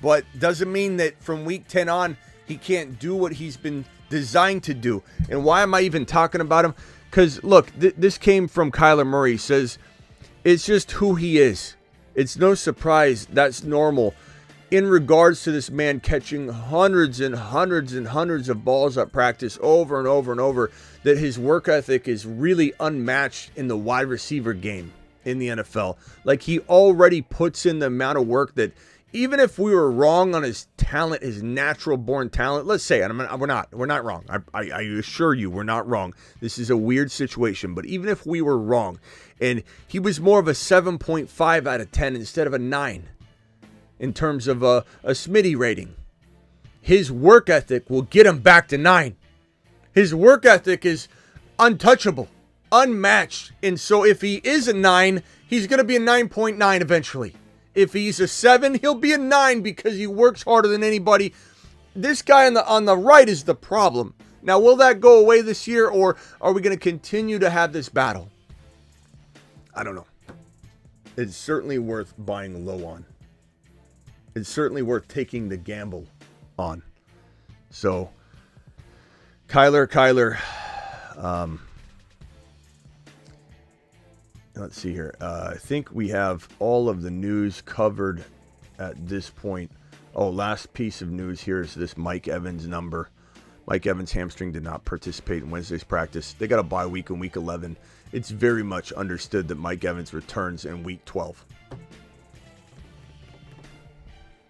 But doesn't mean that from week 10 on, he can't do what he's been designed to do. And why am I even talking about him? Because, look, this came from Kyler Murray. He says, it's just who he is. It's no surprise. That's normal. In regards to this man catching hundreds and hundreds and hundreds of balls at practice over and over and over, that his work ethic is really unmatched in the wide receiver game in the NFL. Like, he already puts in the amount of work that even if we were wrong on his talent, his natural born talent, let's say, and we're not wrong. I assure you we're not wrong. This is a weird situation, but even if we were wrong and he was more of a 7.5 out of 10 instead of a 9 in terms of a Smitty rating, his work ethic will get him back to 9. His work ethic is untouchable, unmatched. And so if he is a 9, he's going to be a 9.9 eventually. If he's a 7, he'll be a 9 because he works harder than anybody. This guy on the right is the problem. Now, will that go away this year, or are we going to continue to have this battle? I don't know. It's certainly worth buying low on. It's certainly worth taking the gamble on. So, Kyler. Let's see here. I think we have all of the news covered at this point. Oh, last piece of news here is this Mike Evans number. Mike Evans' hamstring did not participate in Wednesday's practice. They got a bye week in week 11. It's very much understood that Mike Evans returns in week 12.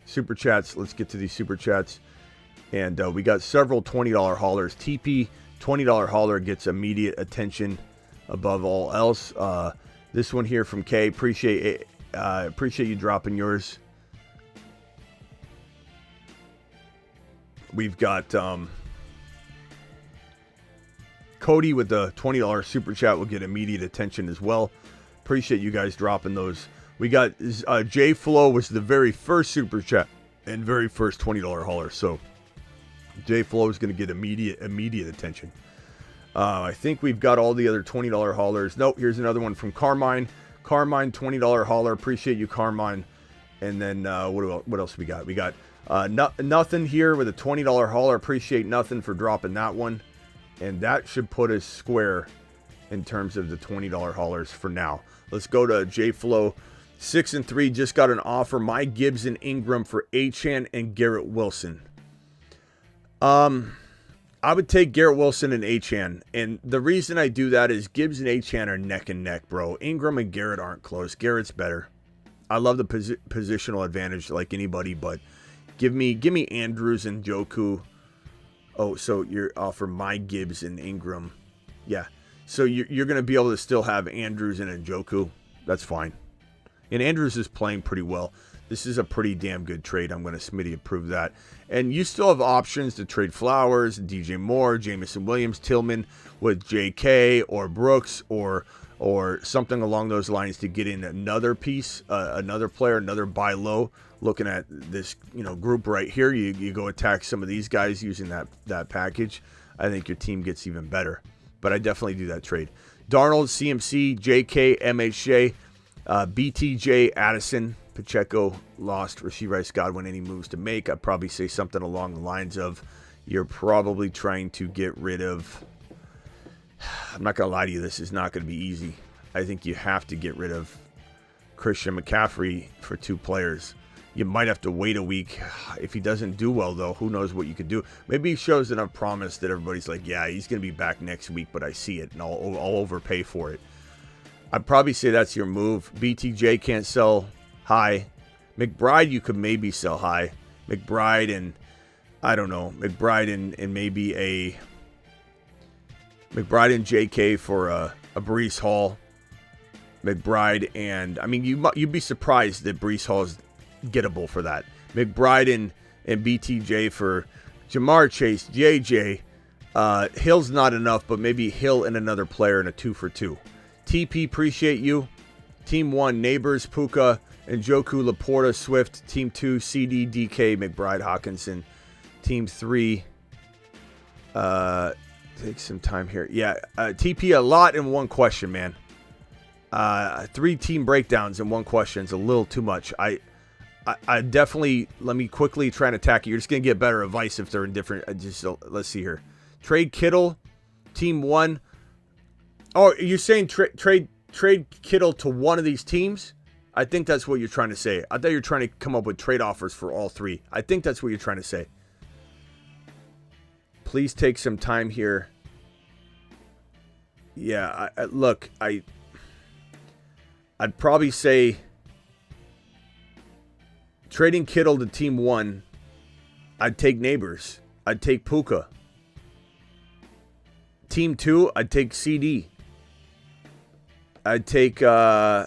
Super chats. Let's get to these super chats. And we got several $20 haulers. TP $20 hauler gets immediate attention above all else. This one here from Kay. Appreciate you dropping yours. We've got Cody with the $20 super chat will get immediate attention as well. Appreciate you guys dropping those. We got J Flow was the very first super chat and very first $20 hauler. So J Flow is going to get immediate attention. I think we've got all the other $20 haulers. Nope, here's another one from Carmine. Carmine, $20 hauler. Appreciate you, Carmine. And then what else we got? We got nothing here with a $20 hauler. Appreciate nothing for dropping that one. And that should put us square in terms of the $20 haulers for now. Let's go to JFlow. 6-3 just got an offer. My Gibbs and Ingram for Achane and Garrett Wilson. I would take Garrett Wilson and Achane, and the reason I do that is Gibbs and Achane are neck and neck, bro. Ingram and Garrett aren't close. Garrett's better. I love the positional advantage like anybody, but give me Andrews and Njoku. Oh, so you're for my Gibbs and Ingram. Yeah, so you're going to be able to still have Andrews and Njoku. That's fine. And Andrews is playing pretty well. This is a pretty damn good trade. I'm going to Smitty approve that. And you still have options to trade Flowers, DJ Moore, Jamison Williams, Tillman with JK or Brooks or something along those lines to get in another piece, another player, another buy low. Looking at this, group right here, you go attack some of these guys using that package. I think your team gets even better. But I definitely do that trade. Darnold, CMC, JK, MHJ. BTJ, Addison, Pacheco lost, Rasheed Rice, Godwin, any moves to make? I'd probably say something along the lines of you're probably trying to get rid of, I'm not going to lie to you, this is not going to be easy. I think you have to get rid of Christian McCaffrey for 2 players. You might have to wait a week. If he doesn't do well, though, who knows what you could do. Maybe he shows enough promise that everybody's like, yeah, he's going to be back next week, but I see it, and I'll overpay for it. I'd probably say that's your move. BTJ can't sell high. McBride, you could maybe sell high. McBride and, I don't know, McBride and maybe a McBride and JK for a Breece Hall. McBride and, I mean, you'd be surprised that Breece Hall is gettable for that. McBride and BTJ for Jamar Chase, JJ. Hill's not enough, but maybe Hill and another player in a 2 for 2. TP, appreciate you. Team 1, Neighbors, Puka, Njoku, Laporta, Swift. Team 2, CD, DK, McBride, Hawkinson. Team 3, take some time here. Yeah, TP, a lot in one question, man. 3 team breakdowns in one question is a little too much. I definitely, let me quickly try and attack you. You're just going to get better advice if they're in different, let's see here. Trade Kittle, Team 1. Oh, you're saying trade Kittle to one of these teams? I think that's what you're trying to say. I thought you were trying to come up with trade offers for all 3. I think that's what you're trying to say. Please take some time here. Yeah, look, I'd probably say trading Kittle to Team 1, I'd take Neighbors. I'd take Puka. Team 2, I'd take CD. I'd take, I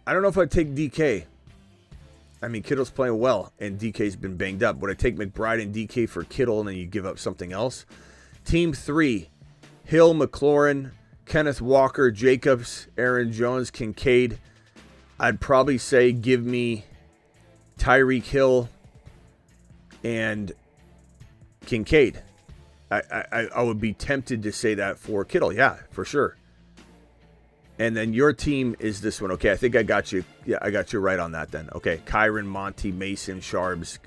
don't know if I'd take DK. I mean, Kittle's playing well, and DK's been banged up. Would I take McBride and DK for Kittle, and then you give up something else? Team 3, Hill, McLaurin, Kenneth Walker, Jacobs, Aaron Jones, Kincaid. I'd probably say give me Tyreek Hill and Kincaid. I would be tempted to say that for Kittle. Yeah, for sure. And then your team is this one. Okay, I think I got you. Yeah, I got you right on that then. Okay, Kyron, Monty, Mason, Sharbs.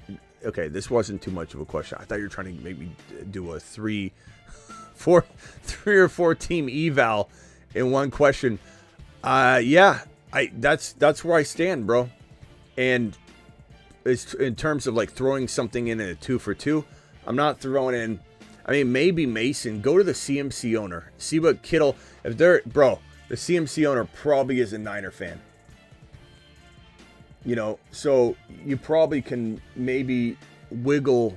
Okay, this wasn't too much of a question. I thought you were trying to maybe do a 3 or 4 team eval in one question. Yeah, that's where I stand, bro. And it's in terms of like throwing something in a 2 for 2. I'm not throwing in. I mean, maybe Mason. Go to the CMC owner. See what Kittle. If they're bro. The CMC owner probably is a Niner fan. You know, so you probably can maybe wiggle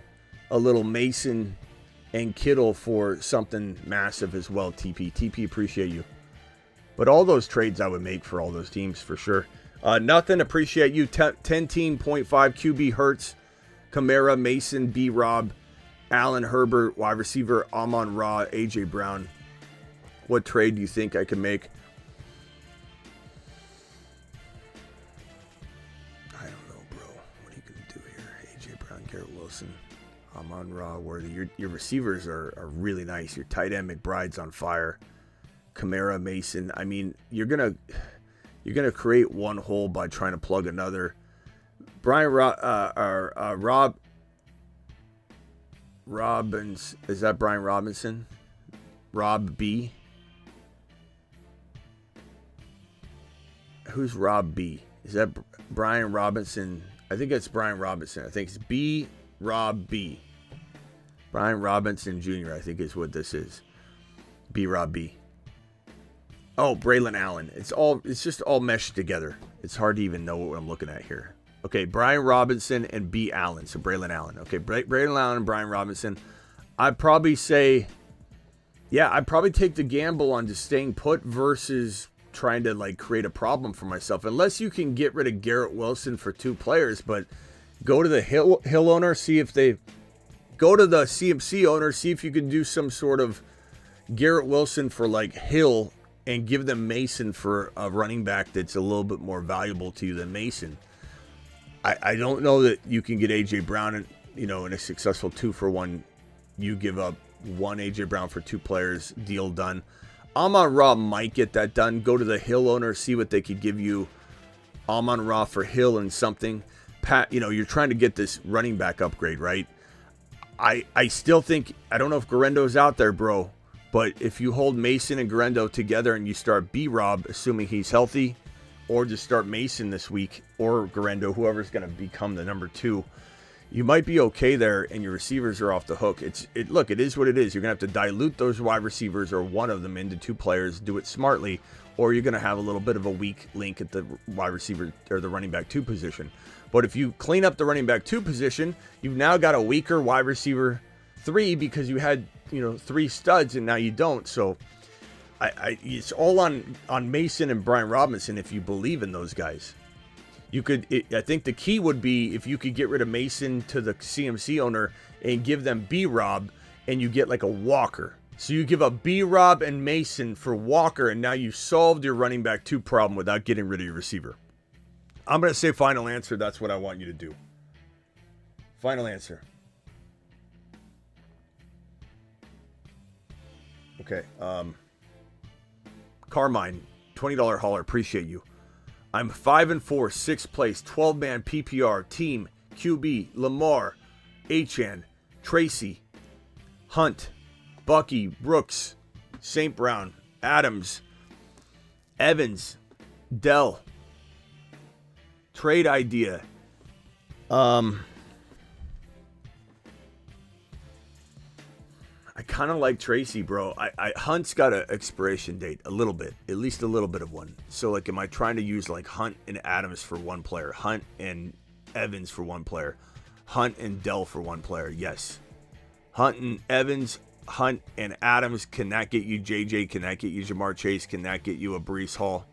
a little Mason and Kittle for something massive as well, TP. TP, appreciate you. But all those trades I would make for all those teams for sure. Nothing, appreciate you. 10 team, 0.5 QB Hurts, Kamara, Mason, B-Rob, Allen, Herbert, wide receiver, Amon-Ra, A.J. Brown. What trade do you think I can make? I don't know, bro. What are you going to do here? A.J. Brown, Garrett Wilson, Amon-Ra, Worthy. Your receivers are really nice. Your tight end, McBride's on fire. Kamara, Mason. I mean, you're gonna create one hole by trying to plug another. Robbins. Is that Brian Robinson? Rob B. Who's Rob B? Is that Brian Robinson? I think it's Brian Robinson. I think it's B. Rob B. Brian Robinson Jr. I think is what this is. B. Rob B. Oh, Braylon Allen. It's just all meshed together. It's hard to even know what I'm looking at here. Okay, Brian Robinson and B. Allen. So Braylon Allen. Okay, Braylon Allen and Brian Robinson. I'd probably say, yeah, I'd probably take the gamble on just staying put versus trying to like create a problem for myself. Unless you can get rid of Garrett Wilson for 2 players, but go to the Hill owner, see if they go to the CMC owner, see if you can do some sort of Garrett Wilson for like Hill and give them Mason for a running back that's a little bit more valuable to you than Mason. I don't know that you can get A.J. Brown, in a successful 2 for 1. You give up 1 A.J. Brown for 2 players, deal done. Amon-Ra might get that done. Go to the Hill owner, see what they could give you. Amon-Ra for Hill and something. Pat, you're trying to get this running back upgrade, right? I still think, I don't know if Garendo's out there, bro, but if you hold Mason and Garendo together and you start B-Rob, assuming he's healthy, or just start Mason this week, or Garendo, whoever's going to become the number 2, you might be okay there, and your receivers are off the hook. Look, it is what it is. You're going to have to dilute those wide receivers or one of them into 2 players, do it smartly, or you're going to have a little bit of a weak link at the wide receiver or the running back 2 position. But if you clean up the running back 2 position, you've now got a weaker wide receiver 3 because you had 3 studs and now you don't. So it's all on Mason and Brian Robinson if you believe in those guys. I think the key would be if you could get rid of Mason to the CMC owner and give them B-Rob and you get like a Walker. So you give up B-Rob and Mason for Walker and now you solved your running back 2 problem without getting rid of your receiver. I'm going to say final answer. That's what I want you to do. Final answer. Okay. Carmine, $20 hauler. Appreciate you. I'm 5-4, 6th place, 12-man PPR, team, QB, Lamar, Achane, Tracy, Hunt, Bucky, Brooks, St. Brown, Adams, Evans, Dell. Trade idea. I kind of like Tracy, bro. Hunt's got an expiration date, a little bit, at least a little bit of one. So, like, am I trying to use, like, Hunt and Adams for one player? Hunt and Evans for one player? Hunt and Dell for one player? Yes. Hunt and Evans, Hunt and Adams, can that get you JJ? Can that get you Jamar Chase? Can that get you a Breece Hall?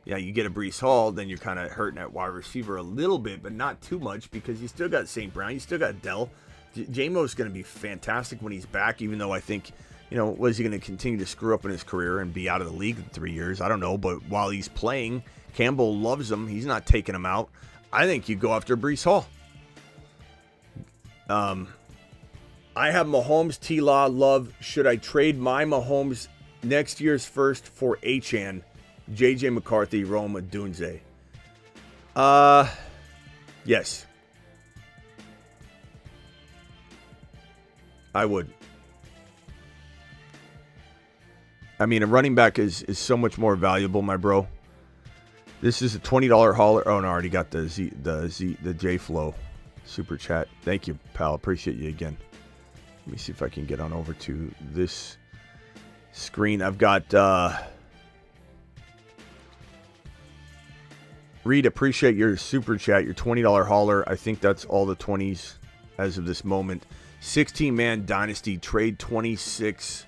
Yeah, you get a Breece Hall, then you're kind of hurting at wide receiver a little bit, but not too much because you still got St. Brown, you still got Dell. J-Mo's going to be fantastic when he's back, even though I think, was he going to continue to screw up in his career and be out of the league in 3 years? I don't know, but while he's playing, Campbell loves him. He's not taking him out. I think you go after Breece Hall. I have Mahomes, T-Law, Love. Should I trade my Mahomes next year's first for Achane, J.J. McCarthy, Roma, Dunze? Yes. I would. I mean, a running back is so much more valuable, my bro. This is a $20 hauler. Oh, no, I already got the J Flow super chat. Thank you, pal. Appreciate you again. Let me see if I can get on over to this screen. I've got Reed, appreciate your super chat, your $20 hauler. I think that's all the 20s as of this moment. 16-man dynasty, trade 26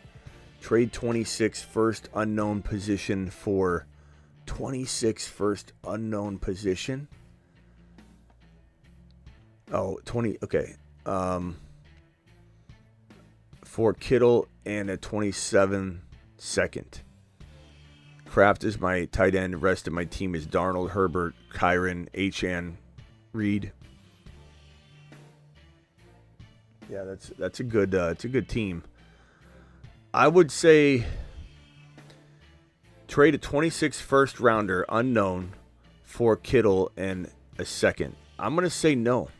first unknown position for 26 first unknown position. Oh, 20, okay. For Kittle and a 27 second. Kraft is my tight end. The rest of my team is Darnold, Herbert, Kyron, Achane, Reed. Yeah, that's a good team. I would say trade a 26 first rounder unknown for Kittle and a second. I'm gonna say no.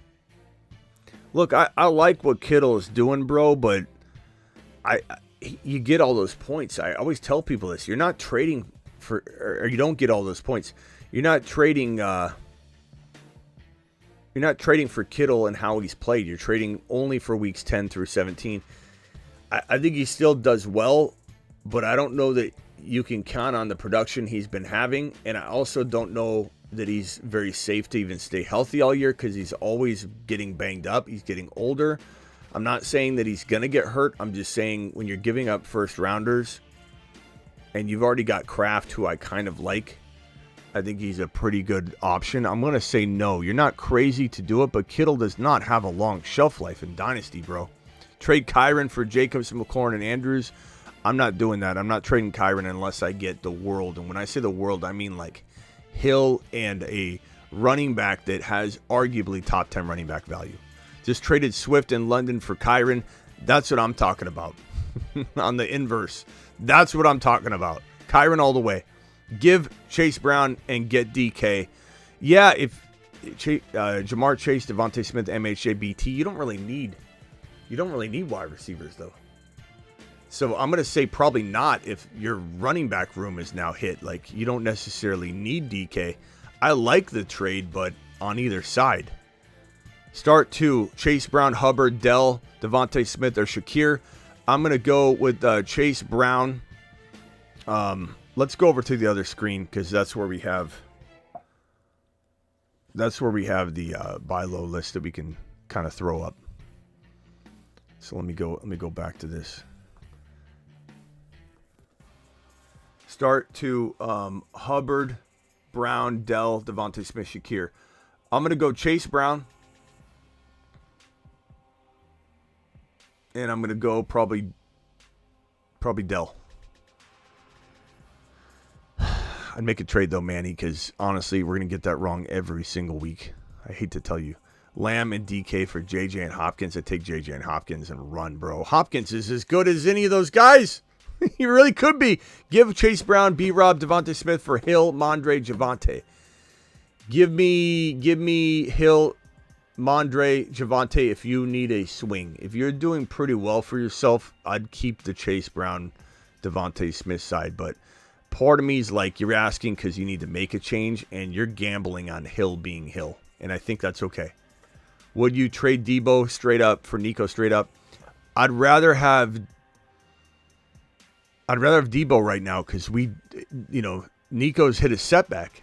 Look, I like what Kittle is doing, bro, but you get all those points. I always tell people this: you're not trading for, or you don't get all those points. You're not trading. You're not trading for Kittle and how he's played. You're trading only for weeks 10 through 17. I think he still does well, but I don't know that you can count on the production he's been having. And I also don't know that he's very safe to even stay healthy all year because he's always getting banged up. He's getting older. I'm not saying that he's going to get hurt. I'm just saying when you're giving up first rounders and you've already got Kraft, who I kind of like, I think he's a pretty good option. I'm going to say no. You're not crazy to do it, but Kittle does not have a long shelf life in Dynasty, bro. Trade Kyron for Jacobs, McLaurin, and Andrews. I'm not doing that. I'm not trading Kyron unless I get the world. And when I say the world, I mean like Hill and a running back that has arguably top 10 running back value. Just traded Swift in London for Kyron. That's what I'm talking about. on the inverse. That's what I'm talking about. Kyron all the way. Give Chase Brown and get DK. Yeah, if Jamar Chase, Devontae Smith, MHJ, BT, you don't really need wide receivers though. So I'm going to say probably not if your running back room is now hit. Like, you don't necessarily need DK. I like the trade, but on either side. Start 2, Chase Brown, Hubbard, Dell, Devontae Smith, or Shakir. I'm going to go with Chase Brown. Let's go over to the other screen because that's where we have the buy low list that we can kind of throw up. So let me go back to this. Start 2, Hubbard, Brown, Dell, Devontae Smith, Shakir. I'm going to go Chase Brown. And I'm going to go probably Dell. I'd make a trade though, Manny, because honestly, we're going to get that wrong every single week. I hate to tell you. Lamb and DK for JJ and Hopkins. I take JJ and Hopkins and run, bro. Hopkins is as good as any of those guys. He really could be. Give Chase Brown, B-Rob, Devontae Smith for Hill, Mondre, Javonte. Give me Hill, Mondre, Javonte if you need a swing. If you're doing pretty well for yourself, I'd keep the Chase Brown, Devontae Smith side. But part of me is like, you're asking because you need to make a change, and you're gambling on Hill being Hill. And I think that's okay. Would you trade Debo straight up for Nico straight up? I'd rather have Debo right now because Nico's hit a setback.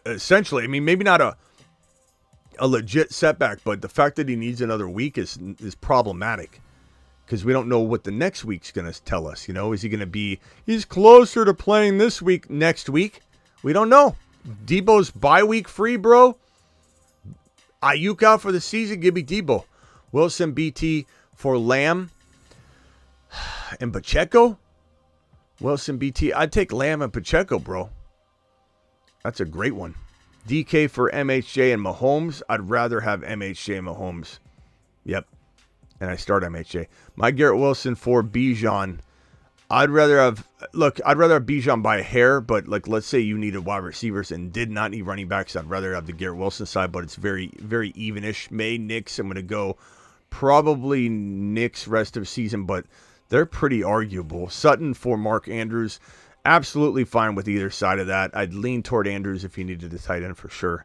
Essentially, I mean, maybe not a legit setback, but the fact that he needs another week is problematic because we don't know what the next week's going to tell us. Is he going to be, he's closer to playing this week, next week? We don't know. Debo's bye week free, bro. Ayuk out for the season. Give me Debo. Wilson, BT for Lamb. And Pacheco? Wilson, BT. I'd take Lamb and Pacheco, bro. That's a great one. DK for MHJ and Mahomes. I'd rather have MHJ and Mahomes. Yep. And I start MHJ. My Garrett Wilson for Bijan. I'd rather have Bijan by a hair, but let's say you needed wide receivers and did not need running backs. I'd rather have the Garrett Wilson side, but it's very, very evenish. May, Knicks, I'm going to go probably Knicks rest of season, but they're pretty arguable. Sutton for Mark Andrews. Absolutely fine with either side of that. I'd lean toward Andrews if you needed a tight end for sure.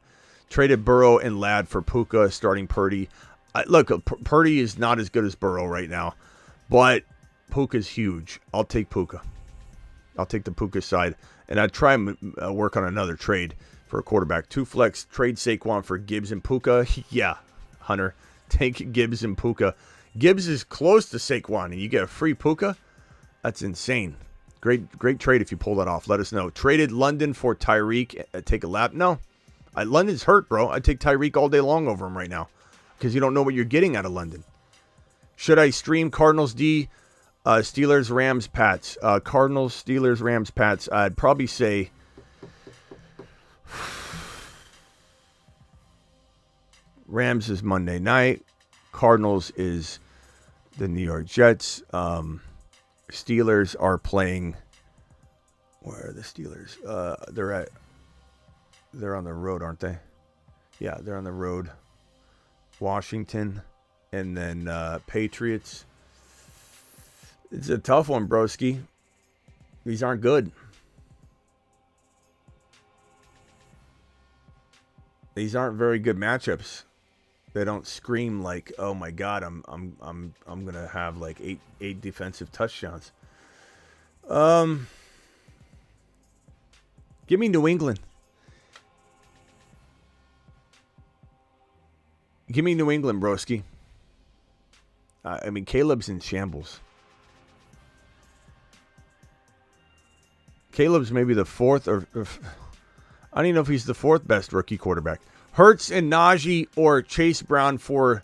Traded Burrow and Ladd for Puka, starting Purdy. Purdy is not as good as Burrow right now, but Puka's huge. I'll take Puka. I'll take the Puka side, and I'd try and work on another trade for a quarterback. 2 flex, trade Saquon for Gibbs and Puka. Yeah, Hunter, take Gibbs and Puka. Gibbs is close to Saquon, and you get a free Puka? That's insane. Great trade if you pull that off. Let us know. Traded London for Tyreek. Take a lap. No. London's hurt, bro. I'd take Tyreek all day long over him right now because you don't know what you're getting out of London. Should I stream Cardinals D, Steelers, Rams, Pats? Cardinals, Steelers, Rams, Pats. I'd probably say Rams is Monday night. Cardinals is the New York Jets. Steelers are playing. Where are the Steelers? They're on the road, aren't they? Yeah, they're on the road. Washington, and then Patriots. It's a tough one, broski. These aren't good. These aren't very good matchups. They don't scream like, "Oh my God, I'm gonna have like eight defensive touchdowns." Give me New England. Give me New England, broski. I mean, Caleb's in shambles. Caleb's maybe the fourth, or I don't even know if he's the fourth best rookie quarterback. Hurts and Najee or Chase Brown for.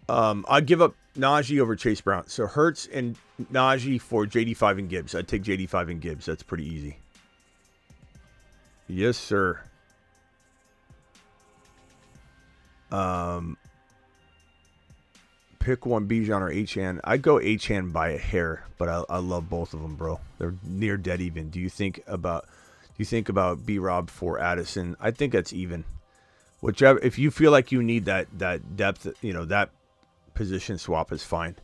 I'd give up Najee over Chase Brown. So Hurts and Najee for JD5 and Gibbs. I'd take JD5 and Gibbs. That's pretty easy. Yes, sir. pick one, Bijan or Achane. I'd go Achane by a hair, but I love both of them, bro. They're near dead even. Do you think about B-Rob for Addison? I think that's even. Whichever, if you feel like you need that depth, that position swap is fine.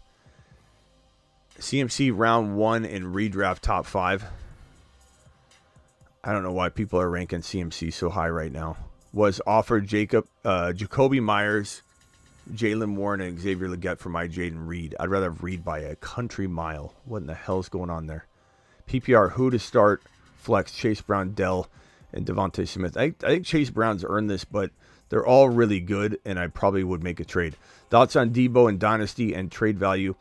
CMC round 1 and redraft top 5. I don't know why people are ranking CMC so high right now. Was offered Jacoby Myers, Jalen Warren, and Xavier Legette for my Jaden Reed. I'd rather have Reed by a country mile. What in the hell's going on there? PPR, who to start? Flex, Chase Brown, Dell, and Devontae Smith. I think Chase Brown's earned this, but they're all really good, and I probably would make a trade. Thoughts on Debo and Dynasty and trade value?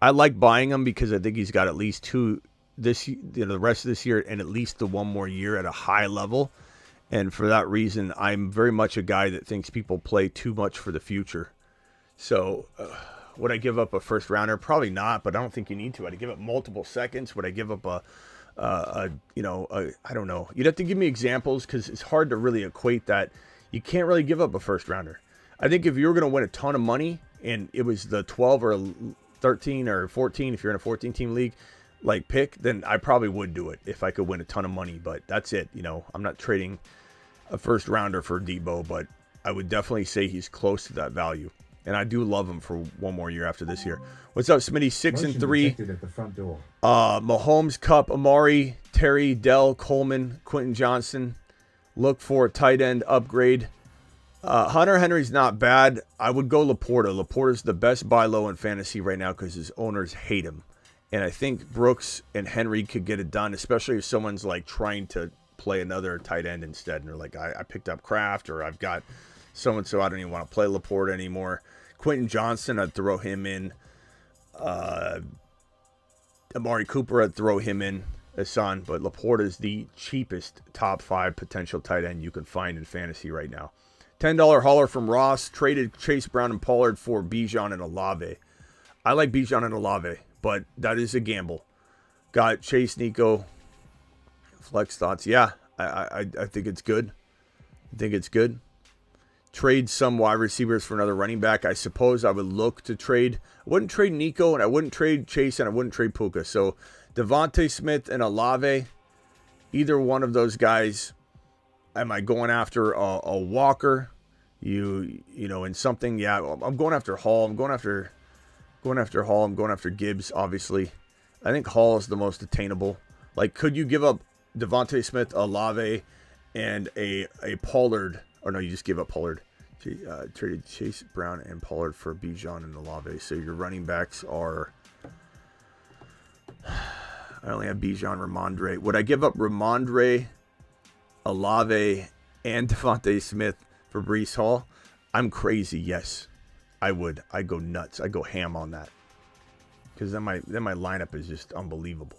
I like buying him because I think he's got at least 2 the rest of this year and at least the one more year at a high level. And for that reason, I'm very much a guy that thinks people play too much for the future. So would I give up a first rounder? Probably not, but I don't think you need to. I'd give up multiple seconds. Would I give up I don't know. You'd have to give me examples because it's hard to really equate that. You can't really give up a first rounder. I think if you were going to win a ton of money and it was the 12 or 13 or 14, if you're in a 14 team league, pick, then I probably would do it if I could win a ton of money, but that's it. I'm not trading a first rounder for Debo, but I would definitely say he's close to that value. And I do love him for one more year after this year. What's up, Smitty? 6-3. At the front door. Mahomes, Cup, Amari, Terry, Dell, Coleman, Quentin Johnson. Look for a tight end upgrade. Hunter Henry's not bad. I would go Laporta. Laporta's the best buy low in fantasy right now because his owners hate him. And I think Brooks and Henry could get it done, especially if someone's trying to play another tight end instead. And they're like, I picked up Kraft, or I've got so-and-so. I don't even want to play Laporta anymore. Quentin Johnson, I'd throw him in. Amari Cooper, I'd throw him in. Hassan, but Laporta is the cheapest top 5 potential tight end you can find in fantasy right now. $10 hauler from Ross. Traded Chase Brown and Pollard for Bijan and Olave. I like Bijan and Olave, but that is a gamble. Got Chase, Nico. Flex thoughts. Yeah, I think it's good. Trade some wide receivers for another running back. I suppose I would look to trade. I wouldn't trade Nico, and I wouldn't trade Chase, and I wouldn't trade Puka. So Devontae Smith and Olave, either one of those guys. Am I going after a Walker? In something? Yeah, I'm going after Hall. I'm going after Hall. I'm going after Gibbs, obviously. I think Hall is the most attainable. Could you give up Devontae Smith, Olave, and a Pollard? Or no, you just give up Pollard. Traded Chase Brown and Pollard for Bijan and Olave. So your running backs are... I only have Bijan, Ramondre. Would I give up Ramondre, Olave, and Devontae Smith for Breece Hall? I'm crazy, yes. I would. I'd go nuts. I'd go ham on that. Because then my lineup is just unbelievable.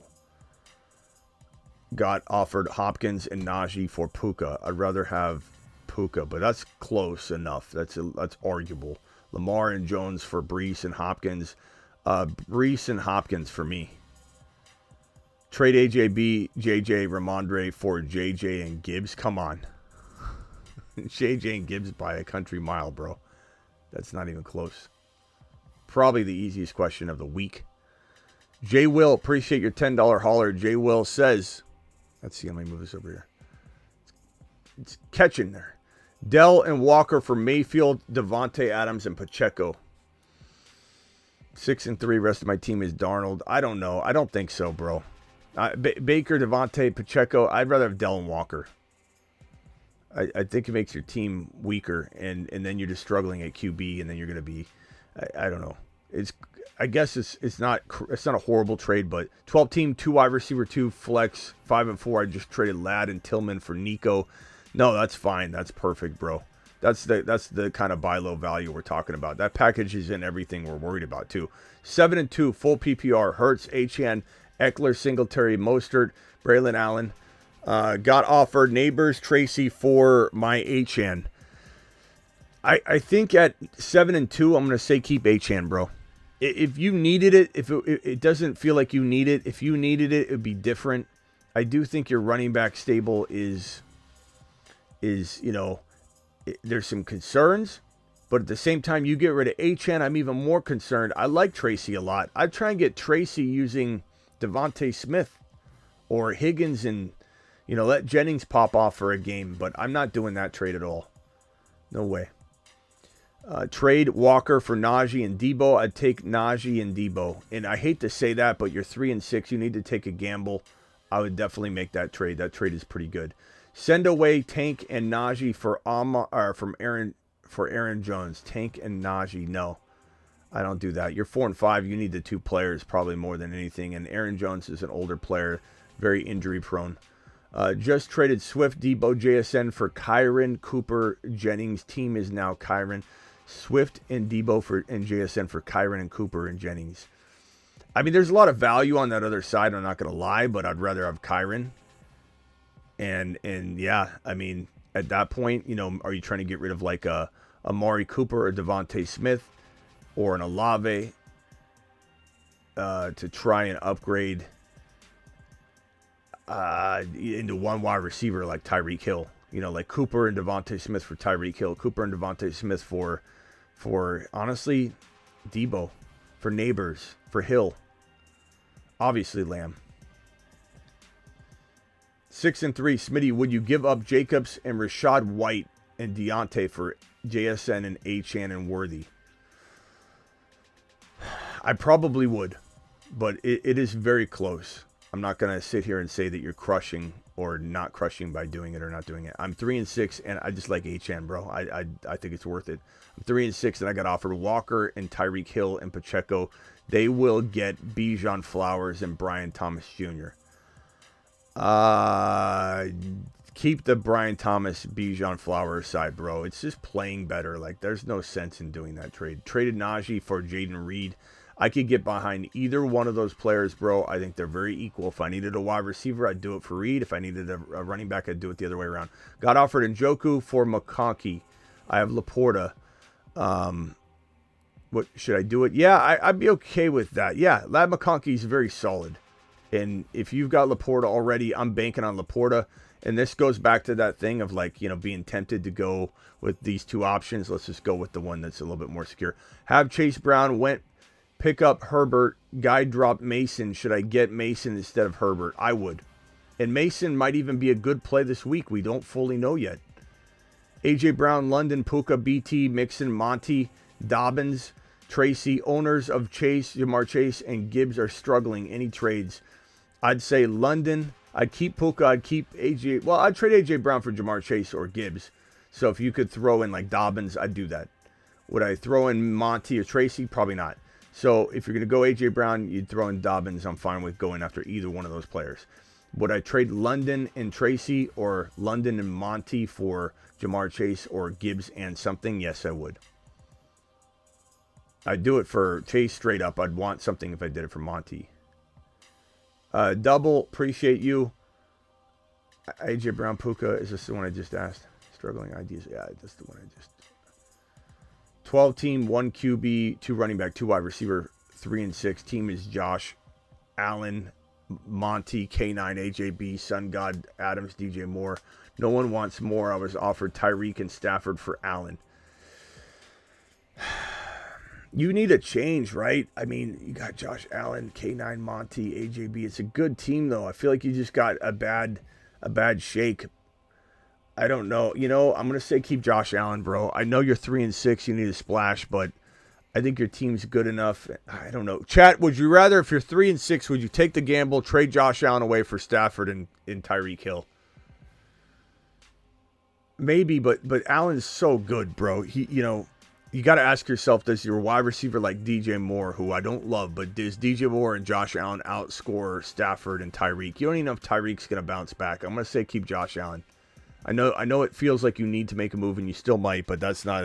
Got offered Hopkins and Najee for Puka. I'd rather have Puka, but that's close enough. That's arguable. Lamar and Jones for Breece and Hopkins. Breece and Hopkins for me. Trade JJ, Ramondre for JJ and Gibbs. Come on. JJ and Gibbs by a country mile, bro. That's not even close. Probably the easiest question of the week. J. Will, appreciate your $10 hauler. J. Will says, let's see, let me move this over here. It's catching there. Dell and Walker for Mayfield, Devontae Adams, and Pacheco. 6-3. Rest of my team is Darnold. I don't know. I don't think so, bro. Baker, Devontae, Pacheco. I'd rather have Dell and Walker. I think it makes your team weaker, and then you're just struggling at QB, and then you're going to be, I don't know. I guess it's not a horrible trade, but 12 team, 2 wide receiver, 2 flex, 5-4. I just traded Ladd and Tillman for Nico. No, that's fine. That's perfect, bro. That's the kind of buy low value we're talking about. That package is in everything we're worried about too. 7-2 full PPR. Hurts, Achane, Eckler, Singletary, Mostert, Braylon Allen. Got offered Neighbors, Tracy for my Achane. I think at 7-2, I'm going to say keep Achane, bro. If you needed it, if it doesn't feel like you need it, if you needed it, it would be different. I do think your running back stable is there's some concerns, But at the same time, you get rid of Achane, I'm even more concerned. I like Tracy a lot. I'd try and get Tracy using Devontae Smith or Higgins and, let Jennings pop off for a game. But I'm not doing that trade at all. No way. Trade Walker for Najee and Debo. I'd take Najee and Debo. And I hate to say that, but you're 3-6. You need to take a gamble. I would definitely make that trade. That trade is pretty good. Send away Tank and Najee for Aaron Jones. Tank and Najee. No, I don't do that. You're 4-5. You need the 2 players probably more than anything. And Aaron Jones is an older player, very injury prone. Just traded Swift, Debo, JSN for Kyron, Cooper, Jennings. Team is now Kyron. Swift and Debo and JSN for Kyron and Cooper and Jennings. I mean, there's a lot of value on that other side. I'm not going to lie, but I'd rather have Kyron. And yeah, I mean, at that point, are you trying to get rid of like a Amari Cooper or Devontae Smith or an Olave to try and upgrade into one wide receiver like Tyreek Hill? Like Cooper and Devontae Smith for Tyreek Hill. Cooper and Devontae Smith for honestly, Debo, for Neighbors, for Hill. Obviously, Lamb. 6-3, Smitty, would you give up Jacobs and Rashad White and Deontay for JSN and Achane and Worthy? I probably would, but it is very close. I'm not going to sit here and say that you're crushing or not crushing by doing it or not doing it. I'm 3-6, and I just like Achane, bro. I think it's worth it. I'm 3-6, and I got offered Walker and Tyreek Hill and Pacheco. They will get Bijan Flowers and Brian Thomas Jr. Keep the Brian Thomas, Bijan Flowers side, bro. It's just playing better. Like, there's no sense in doing that trade. Traded Najee for Jaden Reed. I could get behind either one of those players, bro. I think they're very equal. If I needed a wide receiver, I'd do it for Reed. If I needed a running back, I'd do it the other way around. Got offered Njoku for McConkey. I have Laporta. What should I do it? Yeah, I'd be okay with that. Yeah, Lad McConkey is very solid. And if you've got Laporta already, I'm banking on Laporta. And this goes back to that thing of like, being tempted to go with these 2 options. Let's just go with the one that's a little bit more secure. Have Chase Brown, pick up Herbert, guy drop Mason. Should I get Mason instead of Herbert? I would. And Mason might even be a good play this week. We don't fully know yet. A.J. Brown, London, Puka, BT, Mixon, Monty, Dobbins, Tracy. Owners of Chase, Jamar Chase, and Gibbs are struggling. Any trades? I'd say London. I'd keep Puka. I'd keep A.J. Well, I'd trade A.J. Brown for Jamar Chase or Gibbs. So if you could throw in like Dobbins, I'd do that. Would I throw in Monty or Tracy? Probably not. So if you're going to go A.J. Brown, you'd throw in Dobbins. I'm fine with going after either one of those players. Would I trade London and Tracy or London and Monty for Jamar Chase or Gibbs and something? Yes, I would. I'd do it for Chase straight up. I'd want something if I did it for Monty. Double, appreciate you. A.J. Brown, Puka, is this the one I just asked? Struggling ideas. Yeah, that's the one I just... 12 team, 1 QB, 2 running back, 2 wide receiver, 3-6. Team is Josh Allen, Monty, K9, AJB, Sun God, Adams, DJ Moore. No one wants more. I was offered Tyreek and Stafford for Allen. You need a change, right? I mean, you got Josh Allen, K9, Monty, AJB. It's a good team, though. I feel like you just got a bad shake. I don't know. I'm going to say keep Josh Allen, bro. I know you're 3-6. You need a splash, but I think your team's good enough. I don't know. Chat, would you rather, if you're 3-6, would you take the gamble, trade Josh Allen away for Stafford and Tyreek Hill? Maybe, but Allen's so good, bro. You got to ask yourself, does your wide receiver like DJ Moore, who I don't love, but does DJ Moore and Josh Allen outscore Stafford and Tyreek? You don't even know if Tyreek's going to bounce back. I'm going to say keep Josh Allen. I know it feels like you need to make a move, and you still might, but that's not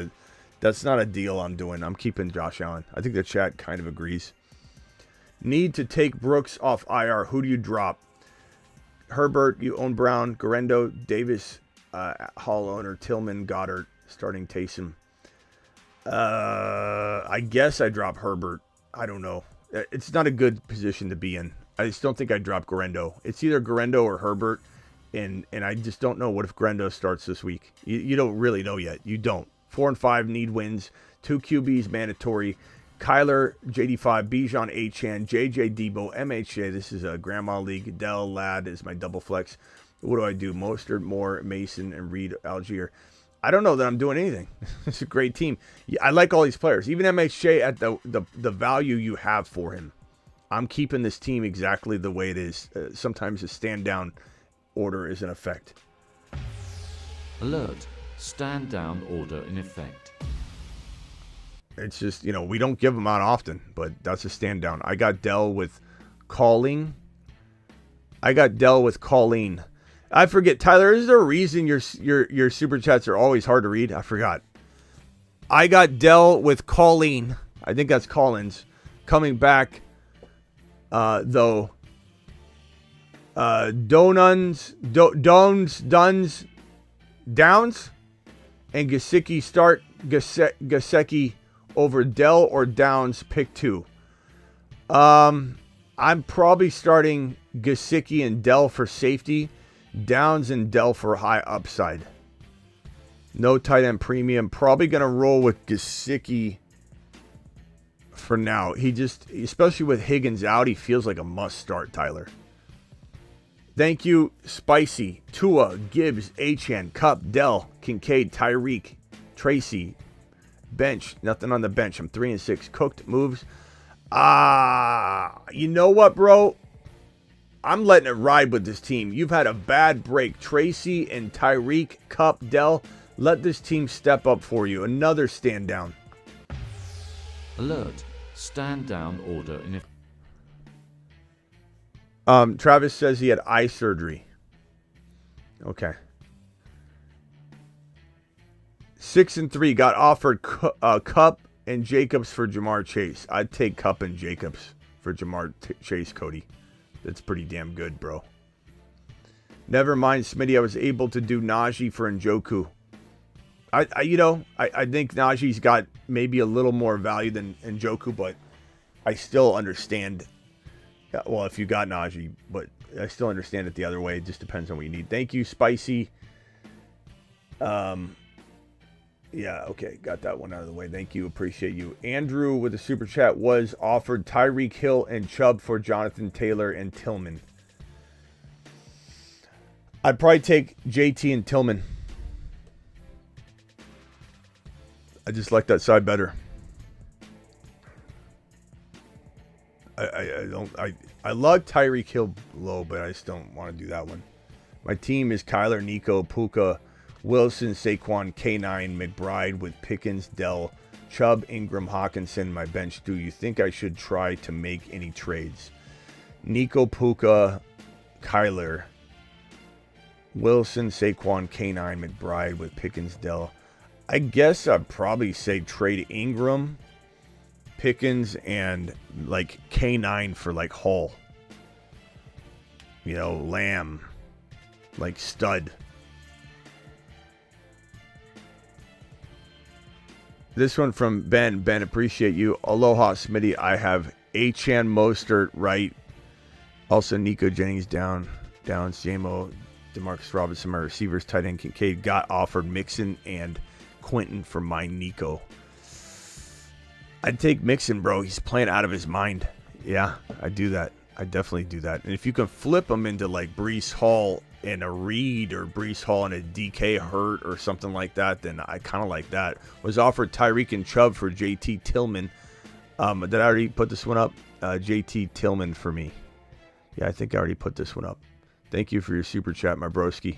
a deal I'm doing. I'm keeping Josh Allen. I think the chat kind of agrees. Need to take Brooks off IR. Who do you drop? Herbert, you own Brown, Garendo, Davis, Hall owner, Tillman, Goddard, starting Taysom. I guess I drop Herbert. I don't know. It's not a good position to be in. I just don't think I'd drop Garendo. It's either Garendo or Herbert. And I just don't know. What if Grendo starts this week? You don't really know yet. You don't. 4 and 5 need wins. 2 QBs mandatory. Kyler, JD5, Bijan, Achan, JJ, Debo, MHJ. This is a Grandma League. Dell, Ladd is my double flex. What do I do? Mostert, Moore, Mason, and Reed, Algier. I don't know that I'm doing anything. It's a great team. I like all these players. Even MHJ at the value you have for him. I'm keeping this team exactly the way it is. Sometimes a stand-down order is in effect. Alert. Stand down order in effect. It's just, we don't give them out often, but that's a stand-down. I got Dell with Colleen. I forget, Tyler, is there a reason your super chats are always hard to read? I forgot. I got Dell with Colleen. I think that's Collins. Coming back, though. Downs, and Gesicki start. Gesicki over Dell or Downs, pick 2. I'm probably starting Gesicki and Dell for safety. Downs and Dell for high upside. No tight end premium. Probably going to roll with Gesicki for now. He just, especially with Higgins out, he feels like a must start, Tyler. Thank you, Spicy, Tua, Gibbs, Achan, Cup, Dell, Kincaid, Tyreek, Tracy, bench. Nothing on the bench. I'm 3 and 6. Cooked moves. You know what, bro? I'm letting it ride with this team. You've had a bad break. Tracy and Tyreek, Cup, Dell. Let this team step up for you. Another stand down. Alert. Stand down order in effect. Travis says he had eye surgery. Okay. 6 and 3 got offered Cup and Jacobs for Jamar Chase. I'd take Cup and Jacobs for Jamar Chase, Cody. That's pretty damn good, bro. Never mind, Smitty. I was able to do Najee for Njoku. I think Najee's got maybe a little more value than Njoku, but I still understand. Well, if you got Najee, but I still understand it the other way. It just depends on what you need. Thank you, Spicy. Yeah, okay. Got that one out of the way. Thank you. Appreciate you. Andrew with the super chat was offered Tyreek Hill and Chubb for Jonathan Taylor and Tillman. I'd probably take JT and Tillman. I just like that side better. I love Tyreek Hill low, but I just don't want to do that one. My team is Kyler, Nico, Puka, Wilson, Saquon, K9, McBride with Pickens, Dell, Chubb, Ingram, Hawkinson, my bench. Do you think I should try to make any trades? Nico, Puka, Kyler, Wilson, Saquon, K9, McBride with Pickens, Dell. I guess I'd probably say trade Ingram, Pickens, and like K9 for like Hall. Lamb, like stud. This one from Ben. Ben, appreciate you. Aloha, Smitty. I have Achan, Mostert, right. Also, Nico Jennings down. JMO, DeMarcus Robinson, my receivers, tight end Kincaid. Got offered Mixon and Quentin for my Nico. I'd take Mixon, bro. He's playing out of his mind. Yeah, I do that. I definitely do that. And if you can flip him into like Breece Hall and a Reed or Breece Hall and a DK Hurt or something like that, then I kind of like that. Was offered Tyreek and Chubb for JT Tillman. Did I already put this one up? JT Tillman for me. Yeah, I think I already put this one up. Thank you for your super chat, my broski.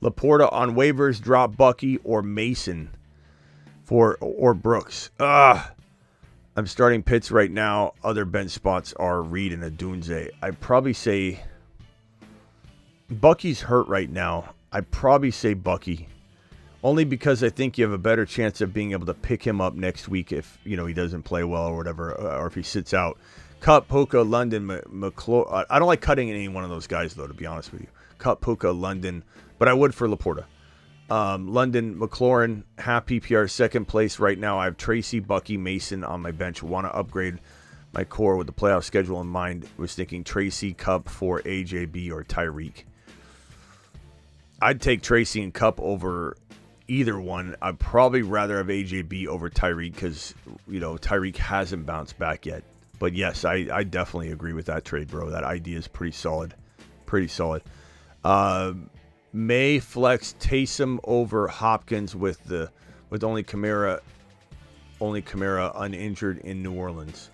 Laporta on waivers, drop Bucky or Mason or Brooks. I'm starting Pitts right now. Other bench spots are Reed and Adunze. I'd probably say Bucky's hurt right now. I'd probably say Bucky. Only because I think you have a better chance of being able to pick him up next week if, he doesn't play well or whatever, or if he sits out. Cut, Puka, London, McClure. I don't like cutting any one of those guys, though, to be honest with you. Cut, Puka, London, but I would for Laporta. London, McLaurin, half PPR, second place right now. I have Tracy, Bucky, Mason on my bench. Want to upgrade my core with the playoff schedule in mind. Was thinking Tracy, Cup for AJB or Tyreek. I'd take Tracy and Cup over either one. I'd probably rather have AJB over Tyreek because, Tyreek hasn't bounced back yet. But yes, I definitely agree with that trade, bro. That idea is pretty solid. Pretty solid. May flex Taysom over Hopkins with only Kamara uninjured in New Orleans.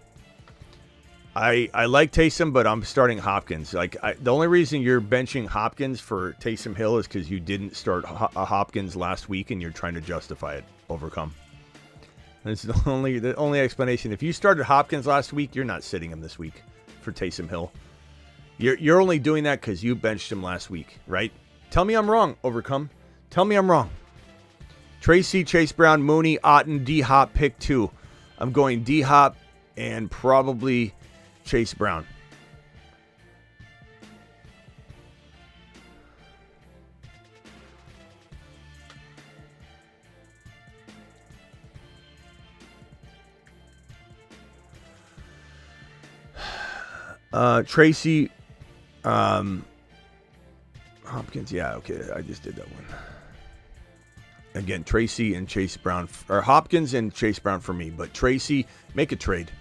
I like Taysom, but I'm starting Hopkins. The only reason you're benching Hopkins for Taysom Hill is because you didn't start Hopkins last week, and you're trying to justify it. Overcome. That's the only explanation. If you started Hopkins last week, you're not sitting him this week for Taysom Hill. You're only doing that because you benched him last week, right? Tell me I'm wrong, Overcome. Tell me I'm wrong. Tracy, Chase Brown, Mooney, Otten, D-Hop, pick 2. I'm going D-Hop and probably Chase Brown. Tracy, Hopkins, yeah, okay, I just did that one. Again, Tracy and Chase Brown, or Hopkins and Chase Brown for me, but Tracy, make a trade.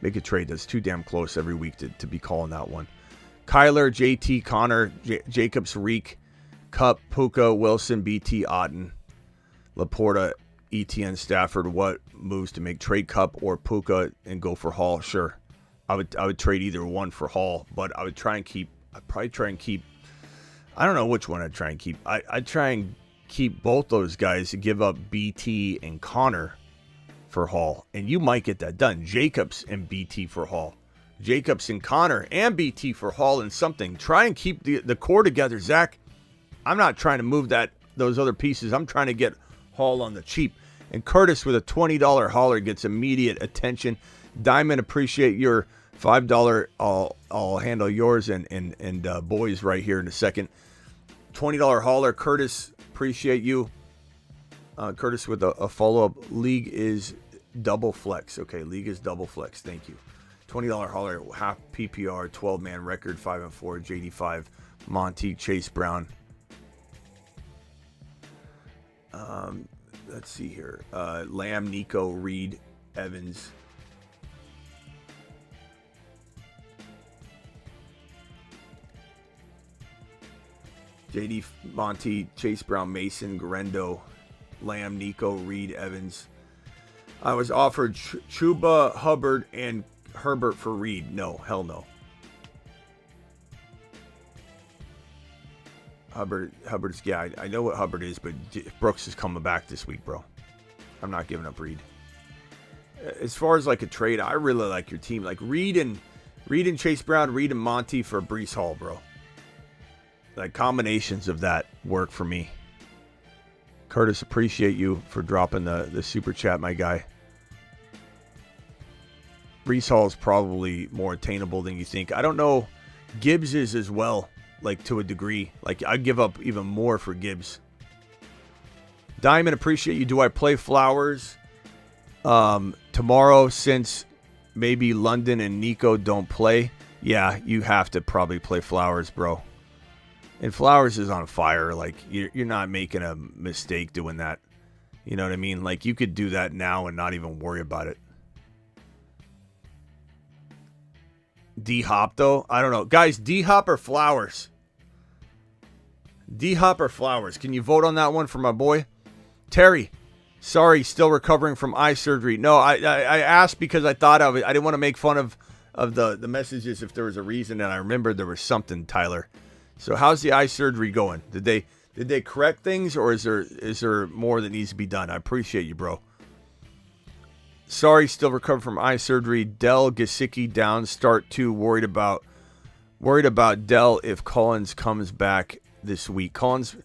Make a trade. That's too damn close every week to be calling that one. Kyler, JT, Connor, Jacobs, Reek, Cup, Puka, Wilson, BT, Otten, Laporta, ETN, Stafford. What moves to make trade Cup or Puka and go for Hall? Sure. I would trade either one for Hall, but I would try and keep. I'd probably try and keep. I don't know which one I'd try and keep. I'd try and keep both those guys to give up BT and Connor for Hall, and you might get that done. Jacobs and BT for Hall, Jacobs and Connor and BT for Hall and something. Try and keep the core together, Zach. I'm not trying to move those other pieces. I'm trying to get Hall on the cheap. And Curtis with a $20 hauler gets immediate attention. Diamond, appreciate your $5. I'll handle yours and boys right here in a second. $20 hauler, Curtis, appreciate you. Curtis with a follow-up. League is double flex. Okay, league is double flex. Thank you. $20 hauler, half PPR, 12-man record, 5-4, JD5, Monty, Chase Brown. Let's see here. Lamb, Nico, Reed, Evans. JD, Monty, Chase Brown, Mason, Garendo, Lamb, Nico, Reed, Evans. I was offered Chuba, Hubbard, and Herbert for Reed. No, hell no. Hubbard's, yeah, I know what Hubbard is, but Brooks is coming back this week, bro. I'm not giving up Reed. As far as like a trade, I really like your team. Like Reed and Chase Brown, Reed and Monty for Breece Hall, bro. Like combinations of that work for me. Curtis, appreciate you for dropping the super chat, my guy. Breece Hall is probably more attainable than you think. I don't know. Gibbs is as well, like to a degree. Like I'd give up even more for Gibbs. Diamond, appreciate you. Do I play Flowers tomorrow since maybe London and Nico don't play? Yeah, you have to probably play Flowers, bro. And Flowers is on fire. Like, you're not making a mistake doing that. You know what I mean? Like, you could do that now and not even worry about it. D-Hop, though? I don't know. Guys, D-Hop or Flowers? D-Hop or Flowers? Can you vote on that one for my boy? Terry, sorry, still recovering from eye surgery. No, I asked because I thought of it. I didn't want to make fun of the messages if there was a reason, and I remembered there was something, Tyler. So how's the eye surgery going? Did they correct things, or is there more that needs to be done? I appreciate you, bro. Sorry, still recovering from eye surgery. Dell, Gesicki down, start 2. Worried about Dell if Collins comes back this week. Collins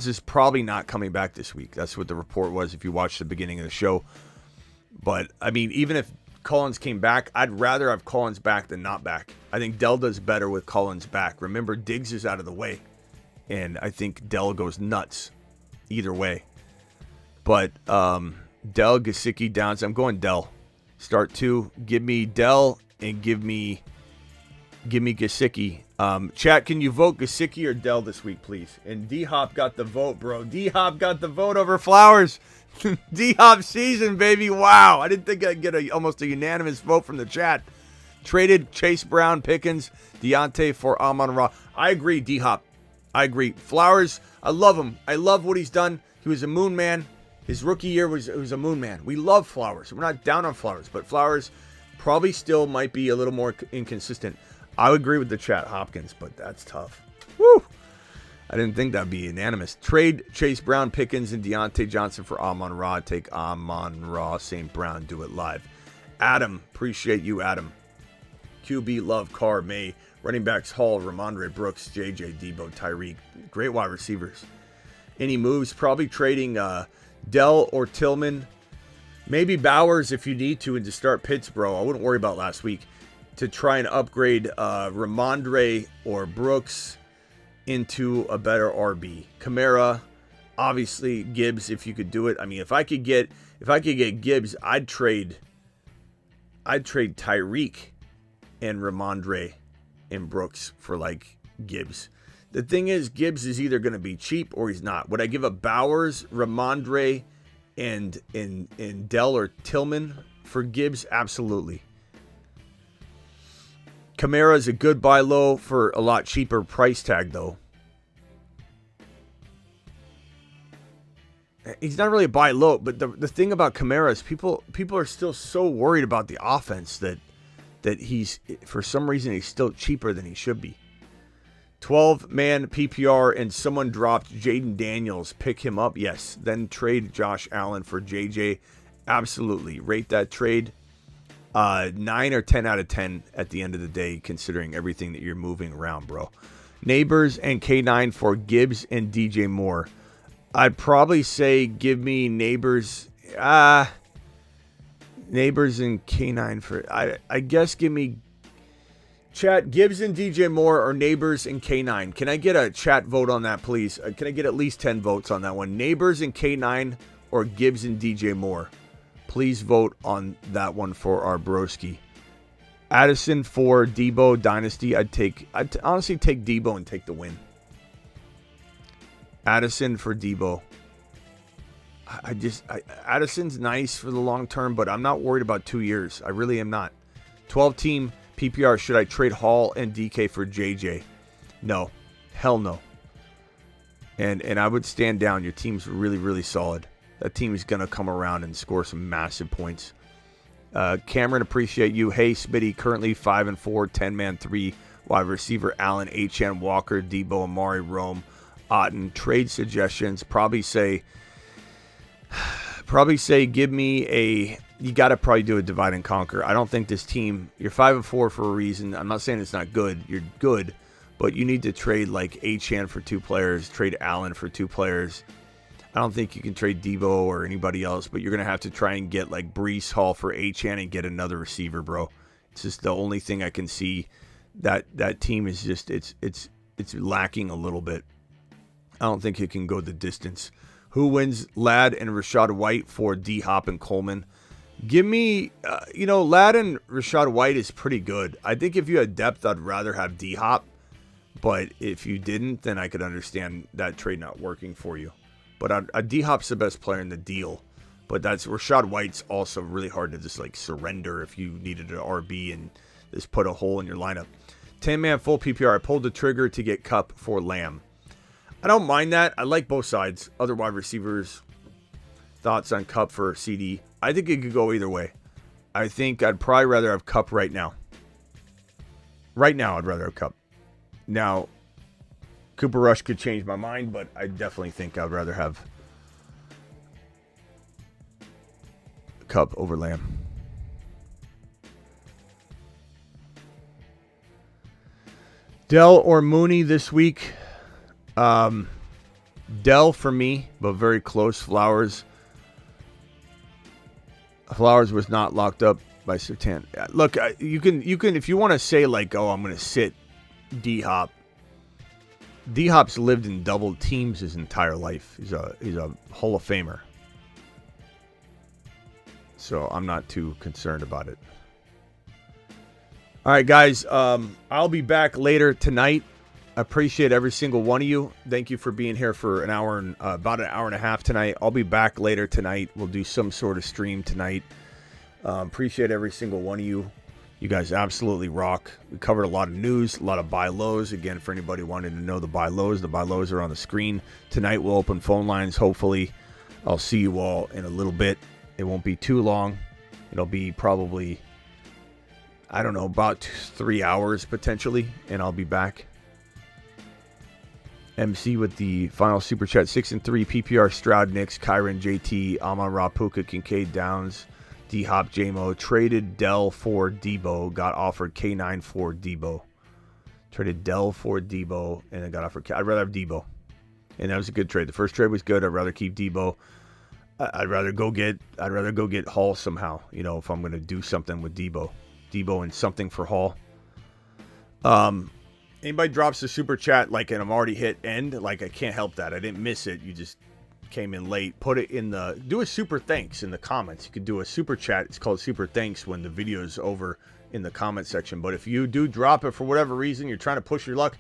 is probably not coming back this week. That's what the report was if you watched the beginning of the show. But I mean, even if Collins came back, I'd rather have Collins back than not back. I think Dell does better with Collins back. Remember, Diggs is out of the way, and I think Dell goes nuts either way. But Dell, Gesicki, Downs. I'm going Dell. Start 2. Give me Dell and give me Give me Gesicki. Chat, can you vote Gesicki or Dell this week, please? And D-Hop got the vote, bro. D-Hop got the vote over Flowers. D-Hop season, baby. Wow. I didn't think I'd get almost a unanimous vote from the chat. Traded Chase Brown, Pickens, Deontay for Amon-Ra. I agree, D-Hop. I agree. Flowers, I love him. I love what he's done. He was a moon man. His rookie year was a moon man. We love Flowers. We're not down on Flowers, but Flowers probably still might be a little more inconsistent. I would agree with the chat, Hopkins, but that's tough. Woo! I didn't think that'd be unanimous. Trade Chase Brown, Pickens, and Deontay Johnson for Amon-Ra. Take Amon-Ra, St. Brown. Do it live. Adam, appreciate you, Adam. QB, Love, Carr, May. Running backs, Hall, Ramondre Brooks, JJ, Debo, Tyreek. Great wide receivers. Any moves? Probably trading Dell or Tillman. Maybe Bowers if you need to, and to start Pitts, bro. I wouldn't worry about last week. To try and upgrade Ramondre or Brooks into a better RB. Kamara, obviously Gibbs if you could do it. I mean, if I could get Gibbs, I'd trade Tyreek and Ramondre and Brooks for like Gibbs. The thing is, Gibbs is either going to be cheap or he's not. Would I give up Bowers, Ramondre, and Dell or Tillman for Gibbs? Absolutely. Kamara is a good buy low for a lot cheaper price tag, though. He's not really a buy low, but the thing about Kamara is people are still so worried about the offense that he's, for some reason, he's still cheaper than he should be. 12-man PPR, and someone dropped Jaden Daniels. Pick him up, yes. Then trade Josh Allen for JJ. Absolutely. Rate that trade. 9 or 10 out of 10 at the end of the day, considering everything that you're moving around, bro. Neighbors and K9 for Gibbs and DJ Moore. I'd probably say give me Neighbors. Neighbors and K9 for... I guess give me... Chat, Gibbs and DJ Moore or Neighbors and K9. Can I get a chat vote on that, please? Can I get at least 10 votes on that one? Neighbors and K9 or Gibbs and DJ Moore? Please vote on that one for our broski. Addison for Debo Dynasty. I'd honestly take Debo and take the win. Addison for Debo. Addison's nice for the long term, but I'm not worried about 2 years. I really am not. 12-team PPR. Should I trade Hall and DK for JJ? No. Hell no. And I would stand down. Your team's really, really solid. That team is going to come around and score some massive points. Cameron, appreciate you. Hey, Smitty, currently 5-4, 10-man 3, wide receiver Allen, H.N. Walker, Debo, Amari, Rome, Otten. Trade suggestions. Probably say give me a... You got to probably do a divide and conquer. I don't think this team... You're 5-4 for a reason. I'm not saying it's not good. You're good. But you need to trade like H.N. for 2 players. Trade Allen for 2 players. I don't think you can trade Debo or anybody else, but you're going to have to try and get like Breece Hall for H.N. and get another receiver, bro. It's just the only thing I can see. That team is just, it's lacking a little bit. I don't think it can go the distance. Who wins Ladd and Rashad White for D-Hop and Coleman? Give me, Ladd and Rashad White is pretty good. I think if you had depth, I'd rather have D-Hop. But if you didn't, then I could understand that trade not working for you. But D-Hop's the best player in the deal. But Rashad White's also really hard to just like surrender if you needed an RB and just put a hole in your lineup. 10-man full PPR. I pulled the trigger to get Kupp for Lamb. I don't mind that. I like both sides. Other wide receivers. Thoughts on Kupp for CD? I think it could go either way. I think I'd probably rather have Kupp right now. Right now, I'd rather have Kupp. Now, Cooper Rush could change my mind, but I definitely think I'd rather have Kupp over Lamb. Dell or Mooney this week? Dell for me, but very close. Flowers was not locked up by Sertan. Look, you can if you want to say like, oh, I'm going to sit D-Hop. D-Hop's lived in double teams his entire life. He's a Hall of Famer. So I'm not too concerned about it. All right, guys. I'll be back later tonight. I appreciate every single one of you. Thank you for being here for an hour and about an hour and a half tonight. I'll be back later tonight. We'll do some sort of stream tonight. Appreciate every single one of you. You guys absolutely rock. We covered a lot of news, a lot of buy lows. Again, for anybody wanting to know the buy lows are on the screen. Tonight we'll open phone lines. Hopefully, I'll see you all in a little bit. It won't be too long. It'll be probably, I don't know, about 3 hours potentially, and I'll be back. MC with the final super chat. 6-3 PPR Stroud, Knicks, Kyron, JT, Amon Ra, Puka, Kincaid, Downs, D-Hop, J-Mo. Traded Dell for Debo. Got offered K9 for Debo. Traded Dell for Debo and then got offered I'd rather have Debo. And that was a good trade. The first trade was good. I'd rather keep Debo. I'd rather go get Hall somehow, you know, if I'm going to do something with Debo. Debo and something for Hall. Anybody drops the super chat like and I'm already hit end, like I can't help that. I didn't miss it. You just came in late. Put it in do a super thanks in the comments. You could do a super chat. It's called super thanks when the video is over in the comment section. But if you do drop it for whatever reason, you're trying to push your luck,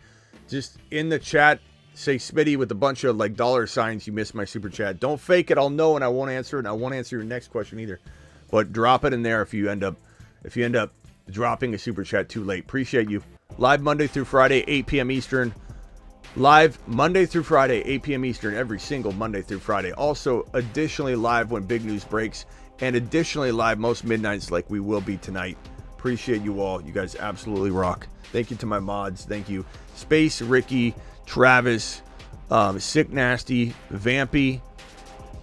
just in the chat, say Smitty with a bunch of like dollar signs. You missed my super chat. Don't fake it. I'll know and I won't answer it. And I won't answer your next question either. But drop it in there if you end up dropping a super chat too late. Appreciate you. Live Monday through Friday, 8 p.m. Eastern. Live Monday through Friday, 8 p.m. Eastern, every single Monday through Friday. Also, additionally live when big news breaks, and additionally live most midnights like we will be tonight. Appreciate you all. You guys absolutely rock. Thank you to my mods. Thank you. Space, Ricky, Travis, Sick Nasty, Vampy,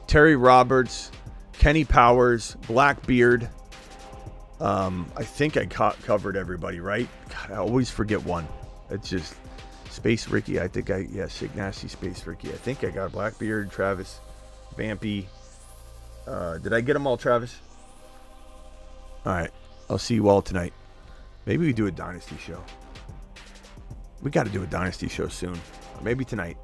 Terry Roberts, Kenny Powers, Blackbeard. I think I covered everybody, right? God, I always forget one. It's just Space Ricky. Sick Nasty, Space Ricky. I think I got Blackbeard, Travis, Vampy. Did I get them all, Travis? All right. I'll see you all tonight. Maybe we do a Dynasty show. We got to do a Dynasty show soon. Or maybe tonight.